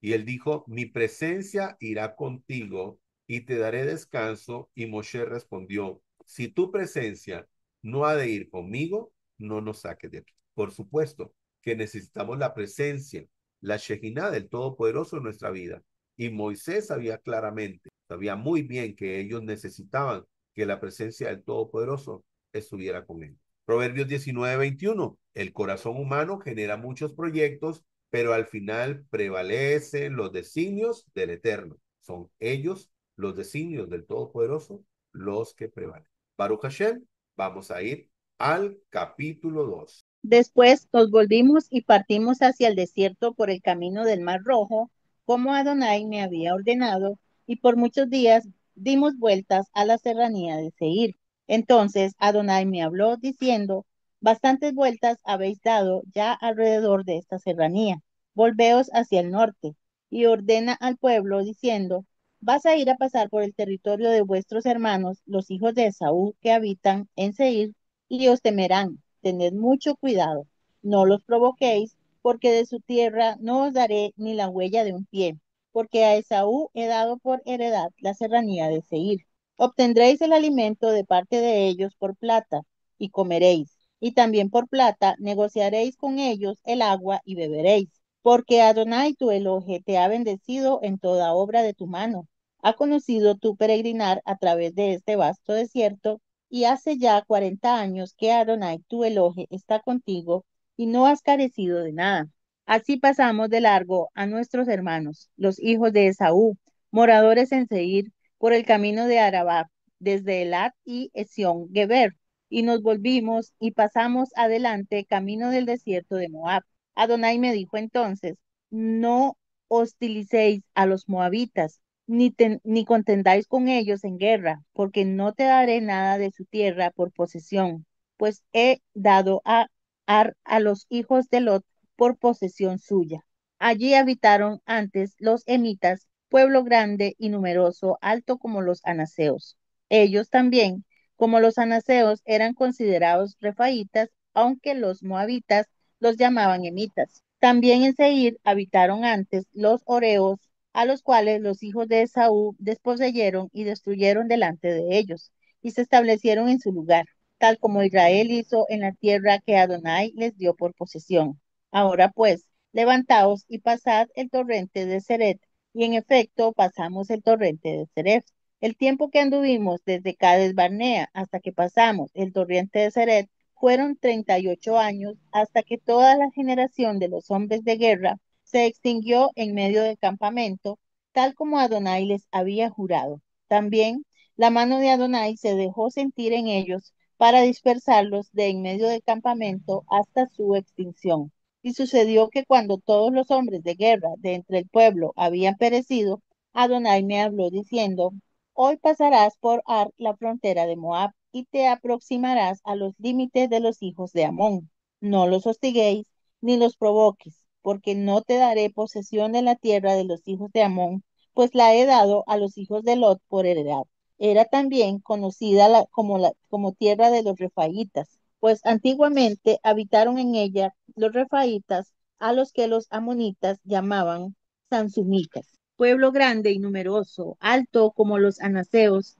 [SPEAKER 1] Y él dijo, mi presencia irá contigo y te daré descanso. Y Moshe respondió, si tu presencia no ha de ir conmigo, no nos saques de aquí. Por supuesto que necesitamos la presencia, la Shejinah del Todopoderoso en nuestra vida. Y Moisés sabía claramente, sabía muy bien que ellos necesitaban que la presencia del Todopoderoso estuviera con él. Proverbios 19:21. El corazón humano genera muchos proyectos, pero al final prevalecen los designios del Eterno. Son ellos, los designios del Todopoderoso, los que prevalecen. Baruch Hashem, vamos a ir al capítulo 2.
[SPEAKER 2] Después nos volvimos y partimos hacia el desierto por el camino del Mar Rojo, como Adonai me había ordenado, y por muchos días dimos vueltas a la serranía de Seir. Entonces Adonai me habló diciendo, bastantes vueltas habéis dado ya alrededor de esta serranía. Volveos hacia el norte, y ordena al pueblo diciendo, vas a ir a pasar por el territorio de vuestros hermanos, los hijos de Esaú, que habitan en Seir, y os temerán. Tened mucho cuidado, no los provoquéis, porque de su tierra no os daré ni la huella de un pie, porque a Esaú he dado por heredad la serranía de Seir. Obtendréis el alimento de parte de ellos por plata, y comeréis, y también por plata negociaréis con ellos el agua y beberéis, porque Adonai tu Elohe te ha bendecido en toda obra de tu mano. Ha conocido tu peregrinar a través de este vasto desierto, y hace ya 40 años que Adonai tu Elohe está contigo y no has carecido de nada. Así pasamos de largo a nuestros hermanos, los hijos de Esaú, moradores en Seir, por el camino de Arabá. desde Elat y Esión Geber, y nos volvimos y pasamos adelante camino del desierto de Moab. Adonai me dijo entonces, no hostilicéis a los moabitas, ni contendáis con ellos en guerra, porque no te daré nada de su tierra por posesión, pues he dado a Ar a los hijos de Lot por posesión suya. Allí habitaron antes los emitas, pueblo grande y numeroso, alto como los anaseos. Ellos también, como los anaseos, eran considerados refaitas, aunque los moabitas los llamaban emitas. También en Seir habitaron antes los oreos, a los cuales los hijos de Esaú desposeyeron y destruyeron delante de ellos, y se establecieron en su lugar, tal como Israel hizo en la tierra que Adonai les dio por posesión. Ahora pues, levantaos y pasad el torrente de Ceret, y en efecto pasamos el torrente de Ceret. El tiempo que anduvimos desde Cades Barnea hasta que pasamos el torrente de Ceret fueron 38 años, hasta que toda la generación de los hombres de guerra se extinguió en medio del campamento, tal como Adonai les había jurado. También la mano de Adonai se dejó sentir en ellos para dispersarlos de en medio del campamento hasta su extinción. Y sucedió que cuando todos los hombres de guerra de entre el pueblo habían perecido, Adonai me habló diciendo, hoy pasarás por Ar, la frontera de Moab, y te aproximarás a los límites de los hijos de Amón. No los hostiguéis ni los provoques, porque no te daré posesión de la tierra de los hijos de Amón, pues la he dado a los hijos de Lot por heredad. Era también conocida como tierra de los refaítas, pues antiguamente habitaron en ella los refaítas, a los que los amonitas llamaban sansumitas, pueblo grande y numeroso, alto como los anaseos,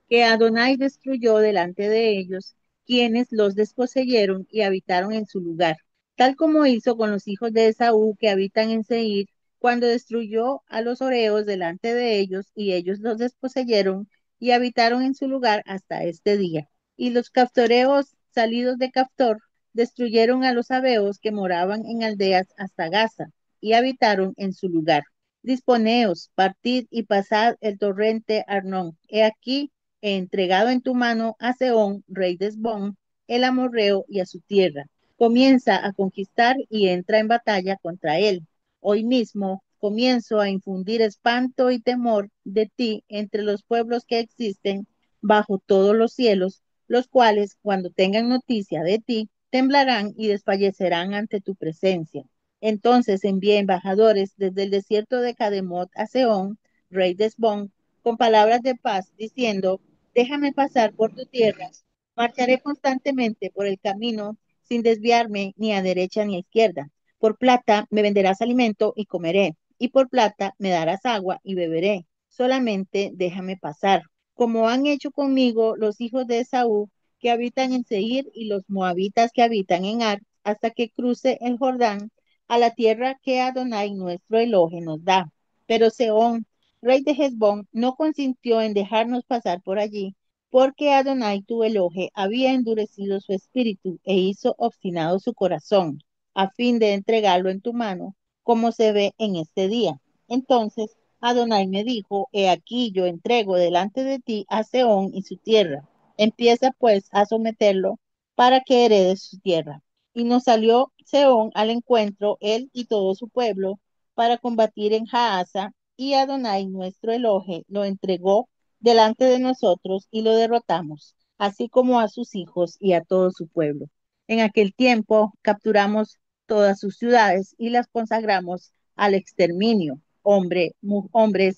[SPEAKER 2] que Adonai destruyó delante de ellos, quienes los desposeyeron y habitaron en su lugar, tal como hizo con los hijos de Esaú que habitan en Seir, cuando destruyó a los horeos delante de ellos, y ellos los desposeyeron y habitaron en su lugar hasta este día. Y los caftoreos salidos de Caftor destruyeron a los sabeos que moraban en aldeas hasta Gaza, y habitaron en su lugar. Disponeos, partid y pasad el torrente Arnón. He aquí, he entregado en tu mano a Sehón, rey de Hesbón, el amorreo, y a su tierra. Comienza a conquistar y entra en batalla contra él. Hoy mismo comienzo a infundir espanto y temor de ti entre los pueblos que existen bajo todos los cielos, los cuales, cuando tengan noticia de ti, temblarán y desfallecerán ante tu presencia. Entonces envié embajadores desde el desierto de Cademot a Sehón, rey de Hesbón, con palabras de paz, diciendo, déjame pasar por tu tierra, marcharé constantemente por el camino sin desviarme ni a derecha ni a izquierda. Por plata me venderás alimento y comeré, y por plata me darás agua y beberé. Solamente déjame pasar, como han hecho conmigo los hijos de Esaú que habitan en Seir y los moabitas que habitan en Ar, hasta que cruce el Jordán a la tierra que Adonai nuestro Elohe nos da. Pero Sehón, rey de Hesbón, no consintió en dejarnos pasar por allí, porque Adonai tu Elohe había endurecido su espíritu e hizo obstinado su corazón, a fin de entregarlo en tu mano, como se ve en este día. Entonces Adonai me dijo, he aquí yo entrego delante de ti a Sehón y su tierra. Empieza pues a someterlo para que heredes su tierra. Y nos salió Sehón al encuentro, él y todo su pueblo, para combatir en Jaasa, y Adonai nuestro Elohe lo entregó delante de nosotros y lo derrotamos, así como a sus hijos y a todo su pueblo. En aquel tiempo capturamos todas sus ciudades y las consagramos al exterminio, hombres,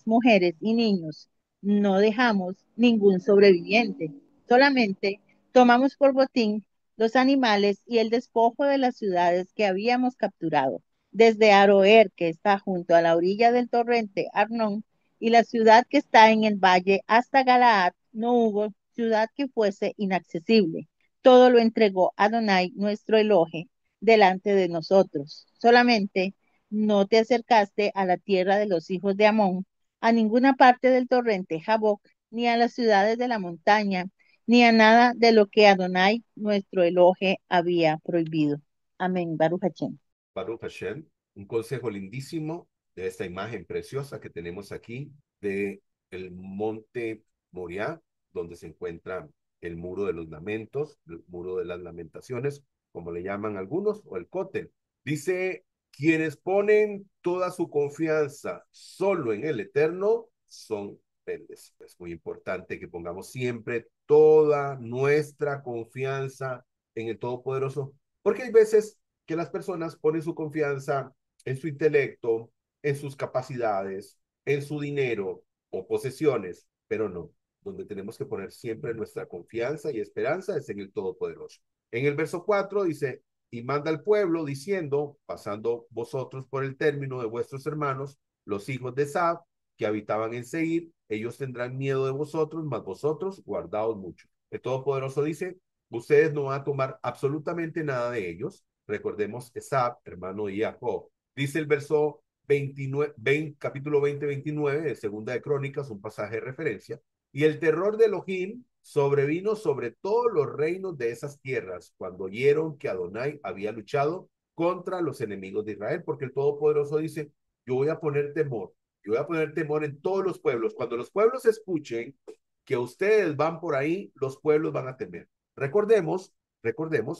[SPEAKER 2] mujeres y niños. No dejamos ningún sobreviviente, solamente tomamos por botín los animales y el despojo de las ciudades que habíamos capturado, desde Aroer, que está junto a la orilla del torrente Arnón, y la ciudad que está en el valle hasta Galaad, no hubo ciudad que fuese inaccesible. Todo lo entregó Adonai, nuestro Elohe, delante de nosotros. Solamente no te acercaste a la tierra de los hijos de Amón, a ninguna parte del torrente Jaboc, ni a las ciudades de la montaña, ni a nada de lo que Adonai, nuestro Elohe, había prohibido. Amén. Baruch Hashem.
[SPEAKER 1] Baruch Hashem, un consejo lindísimo de esta imagen preciosa que tenemos aquí de el monte Moriah, donde se encuentra el muro de los lamentos, el muro de las lamentaciones, como le llaman algunos, o el cótel. Dice, quienes ponen toda su confianza solo en el Eterno son bendecidos. Es muy importante que pongamos siempre toda nuestra confianza en el Todopoderoso, porque hay veces que las personas ponen su confianza en su intelecto, en sus capacidades, en su dinero o posesiones, pero no. Donde tenemos que poner siempre nuestra confianza y esperanza es en el Todopoderoso. En el verso 4 dice, y manda al pueblo diciendo, pasando vosotros por el término de vuestros hermanos, los hijos de Sab, que habitaban en Seir, ellos tendrán miedo de vosotros, mas vosotros guardaos mucho. El Todopoderoso dice, ustedes no van a tomar absolutamente nada de ellos. Recordemos Esab, hermano de Jacob. Dice el verso 29, 20, capítulo 20, 29 de Segunda de Crónicas, un pasaje de referencia. Y el terror de Elohim sobrevino sobre todos los reinos de esas tierras cuando oyeron que Adonai había luchado contra los enemigos de Israel, porque el Todopoderoso dice, yo voy a poner temor, yo voy a poner temor en todos los pueblos. Cuando los pueblos escuchen que ustedes van por ahí, los pueblos van a temer. Recordemos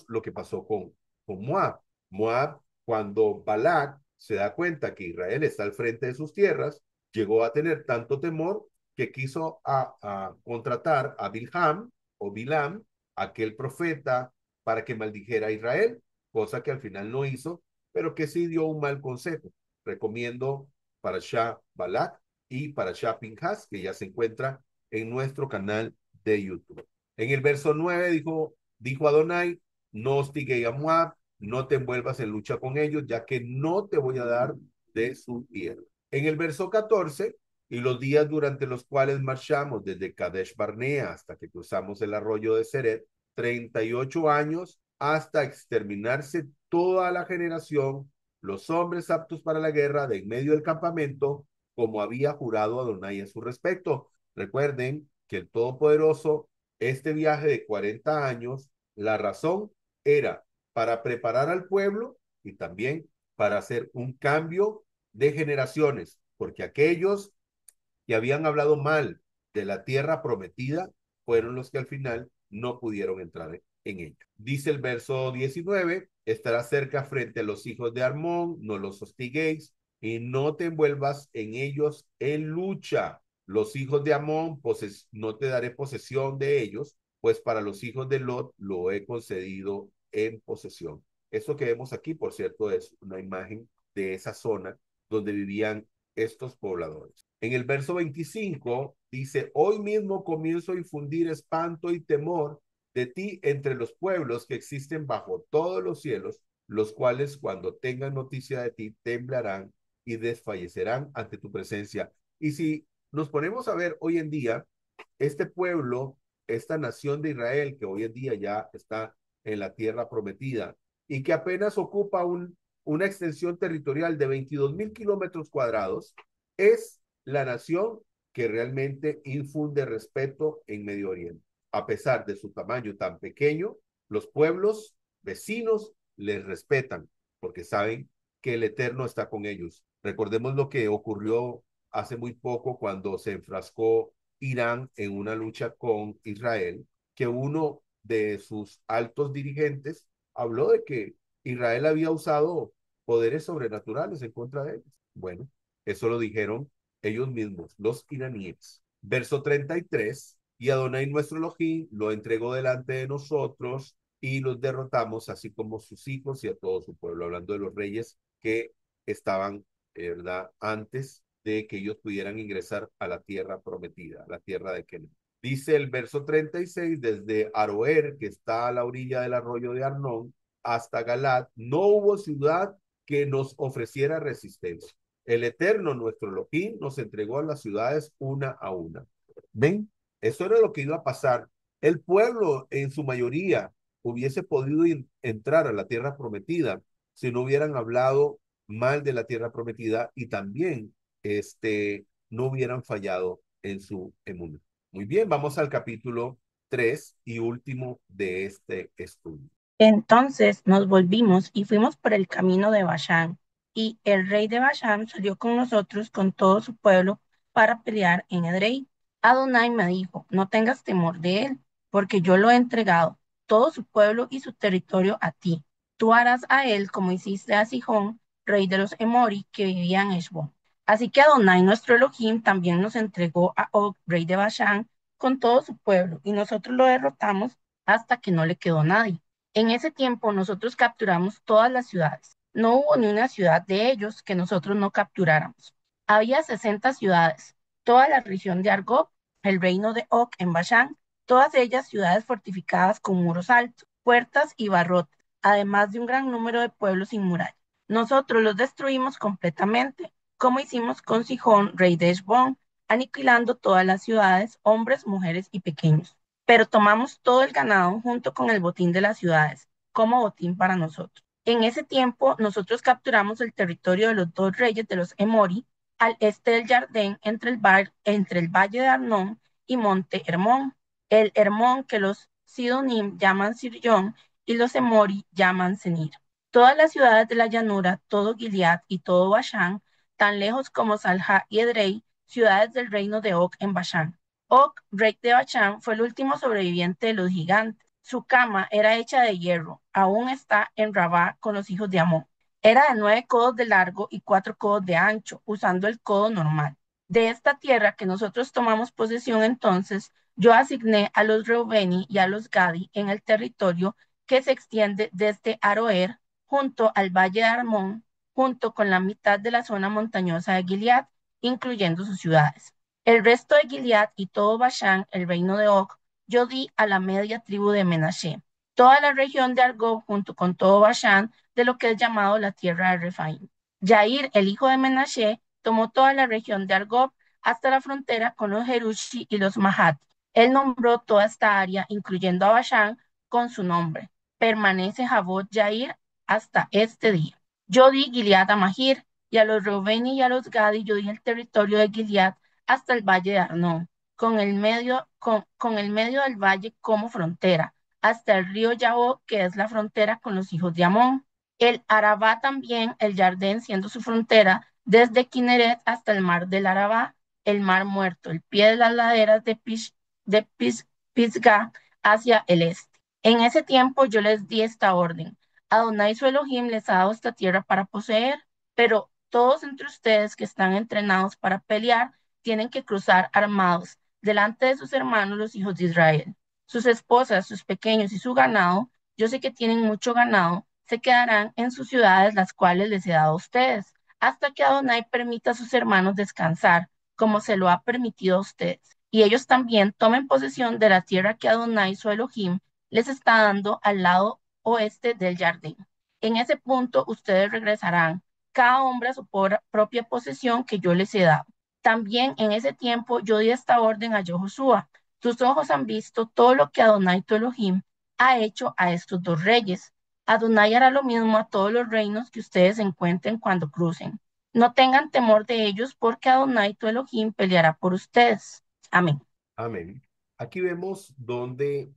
[SPEAKER 1] lo que pasó con Moab. Moab, cuando Balac se da cuenta que Israel está al frente de sus tierras, llegó a tener tanto temor que quiso a contratar a Bilham o Bilam, aquel profeta, para que maldijera a Israel, cosa que al final no hizo, pero que sí dio un mal consejo. Recomiendo para Shah Balak y para Shah Pinhas, que ya se encuentra en nuestro canal de YouTube. En el verso 9 dijo Adonai, no hostigué a Moab, no te envuelvas en lucha con ellos, ya que no te voy a dar de su tierra. En el verso 14, y los días durante los cuales marchamos desde Kadesh Barnea hasta que cruzamos el arroyo de Seret, 38 años hasta exterminarse toda la generación, los hombres aptos para la guerra de en medio del campamento, como había jurado Adonai a su respecto. Recuerden que el Todopoderoso, este viaje de 40 años, la razón era para preparar al pueblo y también para hacer un cambio de generaciones, porque aquellos que habían hablado mal de la tierra prometida fueron los que al final no pudieron entrar en ella. Dice el verso 19, estará cerca frente a los hijos de Armón, no los hostiguéis y no te envuelvas en ellos en lucha. Los hijos de Amón, no te daré posesión de ellos, pues para los hijos de Lot lo he concedido en posesión. Esto que vemos aquí, por cierto, es una imagen de esa zona donde vivían estos pobladores. En el verso 25 dice, hoy mismo comienzo a infundir espanto y temor de ti entre los pueblos que existen bajo todos los cielos, los cuales cuando tengan noticia de ti temblarán y desfallecerán ante tu presencia. Y si nos ponemos a ver hoy en día, este pueblo, esta nación de Israel, que hoy en día ya está en la tierra prometida y que apenas ocupa una extensión territorial de 22.000 kilómetros cuadrados, es la nación que realmente infunde respeto en Medio Oriente. A pesar de su tamaño tan pequeño, los pueblos vecinos les respetan porque saben que el Eterno está con ellos. Recordemos lo que ocurrió hace muy poco cuando se enfrascó Irán en una lucha con Israel, que uno de sus altos dirigentes habló de que Israel había usado poderes sobrenaturales en contra de ellos. Bueno, eso lo dijeron ellos mismos, los iraníes. Verso 33, y Adonai nuestro Elohim lo entregó delante de nosotros y los derrotamos, así como sus hijos y a todo su pueblo, hablando de los reyes que estaban, ¿verdad?, antes de que ellos pudieran ingresar a la tierra prometida, la tierra de Kenan. Dice el verso 36, desde Aroer, que está a la orilla del arroyo de Arnón, hasta Galat, no hubo ciudad que nos ofreciera resistencia. El Eterno, nuestro Elohim, nos entregó a las ciudades una a una. ¿Ven? Eso era lo que iba a pasar. El pueblo, en su mayoría, hubiese podido entrar a la tierra prometida si no hubieran hablado mal de la tierra prometida y también no hubieran fallado en su emuná. Muy bien, vamos al capítulo 3 y último de este estudio.
[SPEAKER 3] Entonces nos volvimos y fuimos por el camino de Bashán, y el rey de Bashán salió con nosotros con todo su pueblo para pelear en Edrei. Adonai me dijo, no tengas temor de él, porque yo lo he entregado, todo su pueblo y su territorio a ti. Tú harás a él como hiciste a Sihón, rey de los Emori, que vivía en Heshbón. Así que Adonai, nuestro Elohim, también nos entregó a Og, rey de Bashán, con todo su pueblo, y nosotros lo derrotamos hasta que no le quedó nadie. En ese tiempo nosotros capturamos todas las ciudades. No hubo ni una ciudad de ellos que nosotros no capturáramos. Había 60 ciudades, toda la región de Argob, el reino de Og en Bashán, todas ellas ciudades fortificadas con muros altos, puertas y barrotes, además de un gran número de pueblos sin muralla. Nosotros los destruimos completamente, como hicimos con Sihón, rey de Heshbón, aniquilando todas las ciudades, hombres, mujeres y pequeños. Pero tomamos todo el ganado junto con el botín de las ciudades, como botín para nosotros. En ese tiempo, nosotros capturamos el territorio de los dos reyes de los Emori, al este del Jardín, entre el valle de Arnón y Monte Hermón. El Hermón que los Sidonim llaman Sirión y los Emori llaman Senir. Todas las ciudades de la llanura, todo Gilead y todo Bashán, tan lejos como Salha y Edrei, ciudades del reino de Og en Bashán. Og, rey de Bashán, fue el último sobreviviente de los gigantes. Su cama era hecha de hierro, aún está en Rabá con los hijos de Amón. Era de 9 codos de largo y 4 codos de ancho, usando el codo normal. De esta tierra que nosotros tomamos posesión entonces, yo asigné a los Reubeni y a los Gadi en el territorio que se extiende desde Aroer junto al valle de Armón, junto con la mitad de la zona montañosa de Gilead, incluyendo sus ciudades. El resto de Gilead y todo Bashán, el reino de Og, yo di a la media tribu de Menashe. Toda la región de Argob, junto con todo Bashán, de lo que es llamado la tierra de Refaim. Jair, el hijo de Menashe, tomó toda la región de Argob hasta la frontera con los Jerushi y los Mahat. Él nombró toda esta área, incluyendo a Bashán, con su nombre. Permanece Jabot Jair hasta este día. Yo di Gilead a Mahir, y a los Reubeni y a los Gadi yo di el territorio de Gilead hasta el valle de Arnón, con el medio del valle como frontera, hasta el río Yabó, que es la frontera con los hijos de Amón. El Arabá también, el Jardín siendo su frontera, desde Kineret hasta el mar del Arabá, el mar muerto, el pie de las laderas de Pisgah hacia el este. En ese tiempo yo les di esta orden. Adonai su Elohim les ha dado esta tierra para poseer, pero todos entre ustedes que están entrenados para pelear tienen que cruzar armados delante de sus hermanos los hijos de Israel. Sus esposas, sus pequeños y su ganado, yo sé que tienen mucho ganado, se quedarán en sus ciudades, las cuales les he dado a ustedes, hasta que Adonai permita a sus hermanos descansar, como se lo ha permitido a ustedes. Y ellos también tomen posesión de la tierra que Adonai, su Elohim, les está dando al lado oeste del jardín. En ese punto ustedes regresarán, cada hombre a su propia posesión que yo les he dado. También en ese tiempo yo di esta orden a Josué. Tus ojos han visto todo lo que Adonai tu Elohim ha hecho a estos dos reyes. Adonai hará lo mismo a todos los reinos que ustedes encuentren cuando crucen. No tengan temor de ellos, porque Adonai tu Elohim peleará por ustedes. Amén.
[SPEAKER 1] Amén. Aquí vemos donde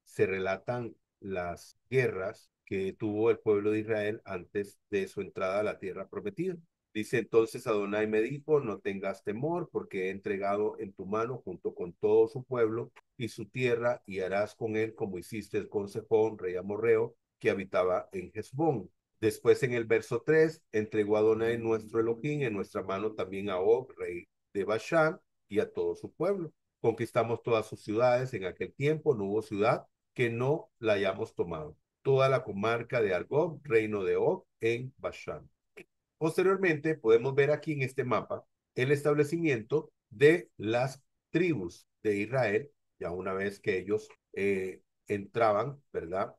[SPEAKER 1] se relatan las guerras que tuvo el pueblo de Israel antes de su entrada a la tierra prometida. Dice entonces Adonai me dijo, no tengas temor, porque he entregado en tu mano junto con todo su pueblo y su tierra, y harás con él como hiciste con Sejón, rey amorreo, que habitaba en Hezbón. Después en el verso 3, entregó Adonai nuestro Elohim en nuestra mano también a Og, rey de Bashán, y a todo su pueblo. Conquistamos todas sus ciudades. En aquel tiempo no hubo ciudad que no la hayamos tomado. Toda la comarca de Argob, reino de Og, en Bashán. Posteriormente, podemos ver aquí en este mapa el establecimiento de las tribus de Israel, ya una vez que ellos entraban, ¿verdad?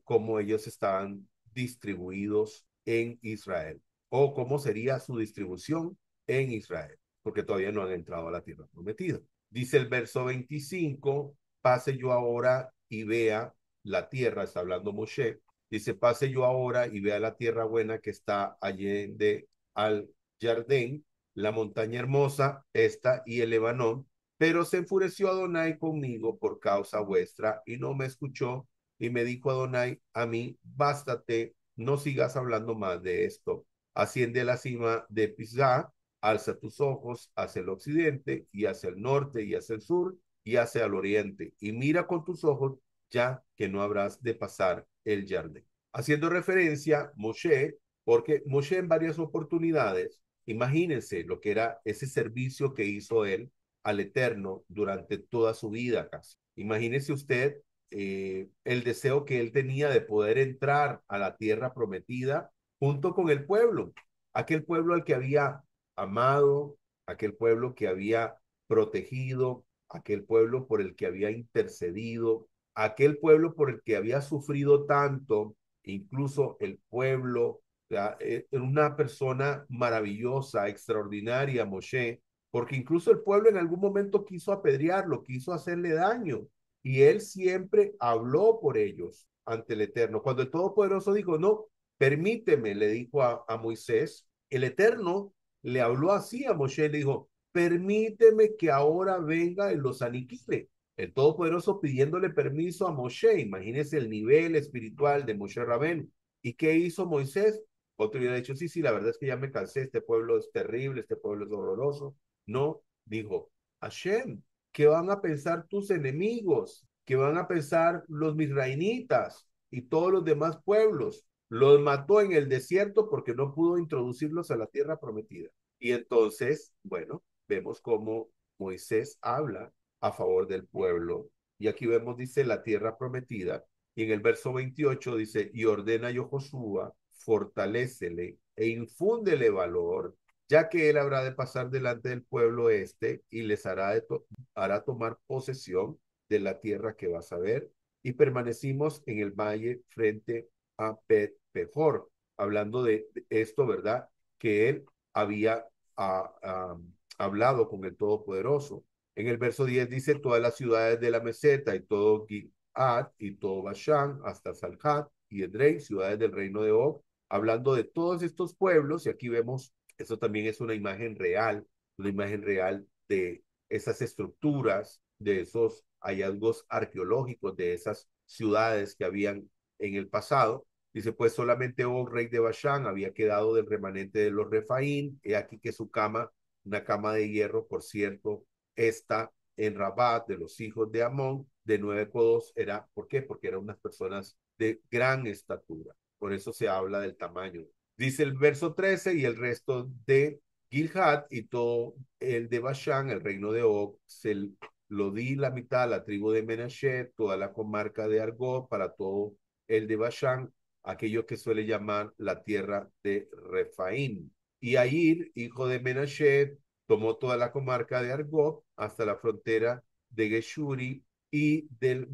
[SPEAKER 1] Cómo ellos estaban distribuidos en Israel, o cómo sería su distribución en Israel, porque todavía no han entrado a la tierra prometida. Dice el verso 25, pase yo ahora y vea la tierra, está hablando Moshe, dice, pase yo ahora y vea la tierra buena que está allende al Jardín, la montaña hermosa, esta y el Lebanón, pero se enfureció Adonai conmigo por causa vuestra y no me escuchó, y me dijo Adonai a mí, bástate, no sigas hablando más de esto. Asciende a la cima de Pisgah alza tus ojos hacia el occidente y hacia el norte y hacia el sur y hacia el oriente y mira con tus ojos ya que no habrás de pasar el Jardín. Haciendo referencia Moshe, porque Moshe en varias oportunidades, imagínense lo que era ese servicio que hizo él al Eterno durante toda su vida casi. Imagínese usted el deseo que él tenía de poder entrar a la tierra prometida junto con el pueblo, aquel pueblo al que había amado, aquel pueblo que había protegido, aquel pueblo por el que había intercedido, aquel pueblo por el que había sufrido tanto, incluso el pueblo, era una persona maravillosa, extraordinaria, Moshe, porque incluso el pueblo en algún momento quiso apedrearlo, quiso hacerle daño, y él siempre habló por ellos ante el Eterno. Cuando el Todopoderoso dijo, no, permíteme, le dijo a Moisés, el Eterno le habló así a Moshe, le dijo, permíteme que ahora venga y los aniquile. El Todopoderoso pidiéndole permiso a Moshe, imagínese el nivel espiritual de Moshe Rabén. ¿Y qué hizo Moisés? Otro hubiera dicho, sí, sí, la verdad es que ya me cansé, este pueblo es terrible, este pueblo es horroroso. No, dijo, Hashem, ¿qué van a pensar tus enemigos? ¿Qué van a pensar los misrainitas y todos los demás pueblos? Los mató en el desierto porque no pudo introducirlos a la tierra prometida. Y entonces, bueno, vemos cómo Moisés habla a favor del pueblo. Y aquí vemos, dice, la tierra prometida. Y en el verso 28 dice, y ordena yo Josué, fortalécele e infúndele valor, ya que él habrá de pasar delante del pueblo este y les hará tomar posesión de la tierra que vas a ver. Y permanecimos en el valle frente a Bet Pejor, hablando de esto, ¿verdad? Que él había hablado con el Todopoderoso. En el verso 10 dice, todas las ciudades de la meseta y todo Gilad y todo Bashán, hasta Salhat y Edrei, ciudades del reino de Og, hablando de todos estos pueblos, y aquí vemos, eso también es una imagen real de esas estructuras, de esos hallazgos arqueológicos, de esas ciudades que habían en el pasado. Dice, pues solamente Og, rey de Bashán, había quedado del remanente de los Refaín, he aquí que su cama, una cama de hierro, por cierto, está en Rabat de los hijos de Amón, de 9 codos, era, ¿por qué? Porque eran unas personas de gran estatura. Por eso se habla del tamaño. Dice el verso 13, y el resto de Gilhad y todo el de Bashán, el reino de Og, se lo di la mitad a la tribu de Menashe, toda la comarca de Argob, para todo el de Bashán, aquello que suele llamar la tierra de Refaim. Y Air, hijo de Menashe, tomó toda la comarca de Argob hasta la frontera de Geshuri y del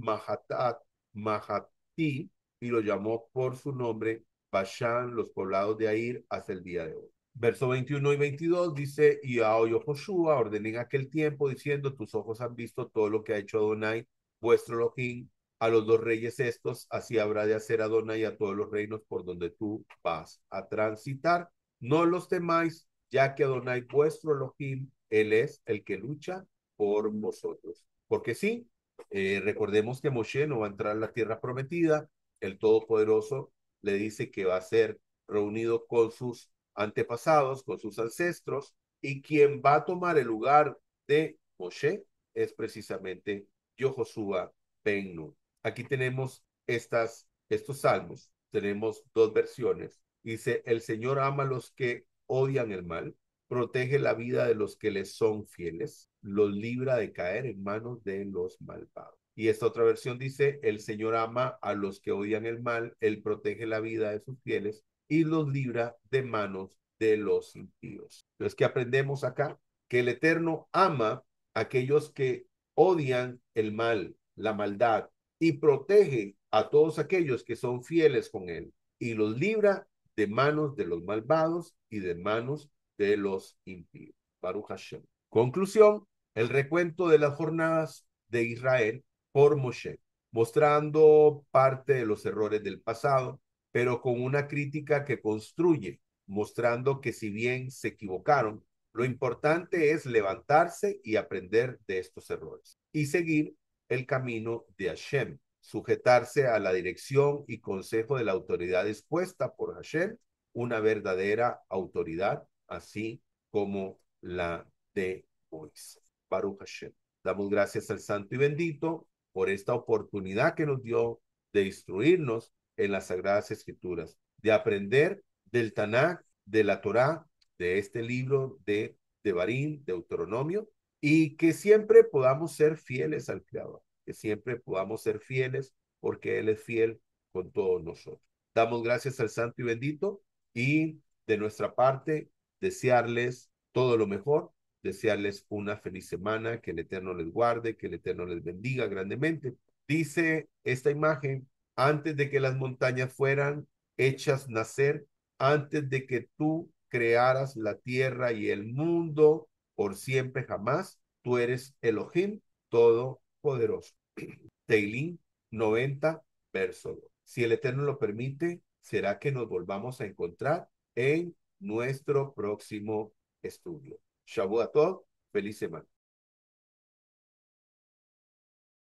[SPEAKER 1] Mahatí, y lo llamó por su nombre Bashan, los poblados de Air, hasta el día de hoy. Verso 21 y 22 dice, y a oyó Joshua, ordené en aquel tiempo, diciendo, tus ojos han visto todo lo que ha hecho Adonai, vuestro Elohim, a los dos reyes estos, así habrá de hacer Adonai a todos los reinos por donde tú vas a transitar. No los temáis, ya que Adonai, vuestro Elohim, él es el que lucha por vosotros. Porque sí, recordemos que Moshe no va a entrar a la tierra prometida, el Todopoderoso le dice que va a ser reunido con sus antepasados, con sus ancestros, y quien va a tomar el lugar de Moshe es precisamente Yehoshua ben Nun. Aquí tenemos estos salmos, tenemos dos versiones. Dice, el Señor ama a los que odian el mal, protege la vida de los que les son fieles, los libra de caer en manos de los malvados. Y esta otra versión dice, el Señor ama a los que odian el mal, Él protege la vida de sus fieles y los libra de manos de los impíos. Entonces, ¿qué aprendemos acá? Que el Eterno ama a aquellos que odian el mal, la maldad, y protege a todos aquellos que son fieles con Él y los libra de manos de los malvados y de manos de los impíos. Baruch Hashem. Conclusión, el recuento de las jornadas de Israel por Moshe, mostrando parte de los errores del pasado, pero con una crítica que construye, mostrando que si bien se equivocaron, lo importante es levantarse y aprender de estos errores y seguir el camino de Hashem, sujetarse a la dirección y consejo de la autoridad expuesta por Hashem, una verdadera autoridad, así como la de Moisés. Baruch Hashem. Damos gracias al Santo y Bendito por esta oportunidad que nos dio de instruirnos en las Sagradas Escrituras, de aprender del Tanakh, de la Torá, de este libro de Devarim, Deuteronomio, y que siempre podamos ser fieles al Creador, que siempre podamos ser fieles porque Él es fiel con todos nosotros. Damos gracias al Santo y Bendito y de nuestra parte desearles todo lo mejor, desearles una feliz semana, que el Eterno les guarde, que el Eterno les bendiga grandemente. Dice esta imagen, antes de que las montañas fueran hechas nacer, antes de que tú crearas la tierra y el mundo por siempre jamás, tú eres Elohim Todopoderoso. Teilín 90, verso 2. Si el Eterno lo permite, será que nos volvamos a encontrar en nuestro próximo estudio. Shavuot Tov, feliz semana.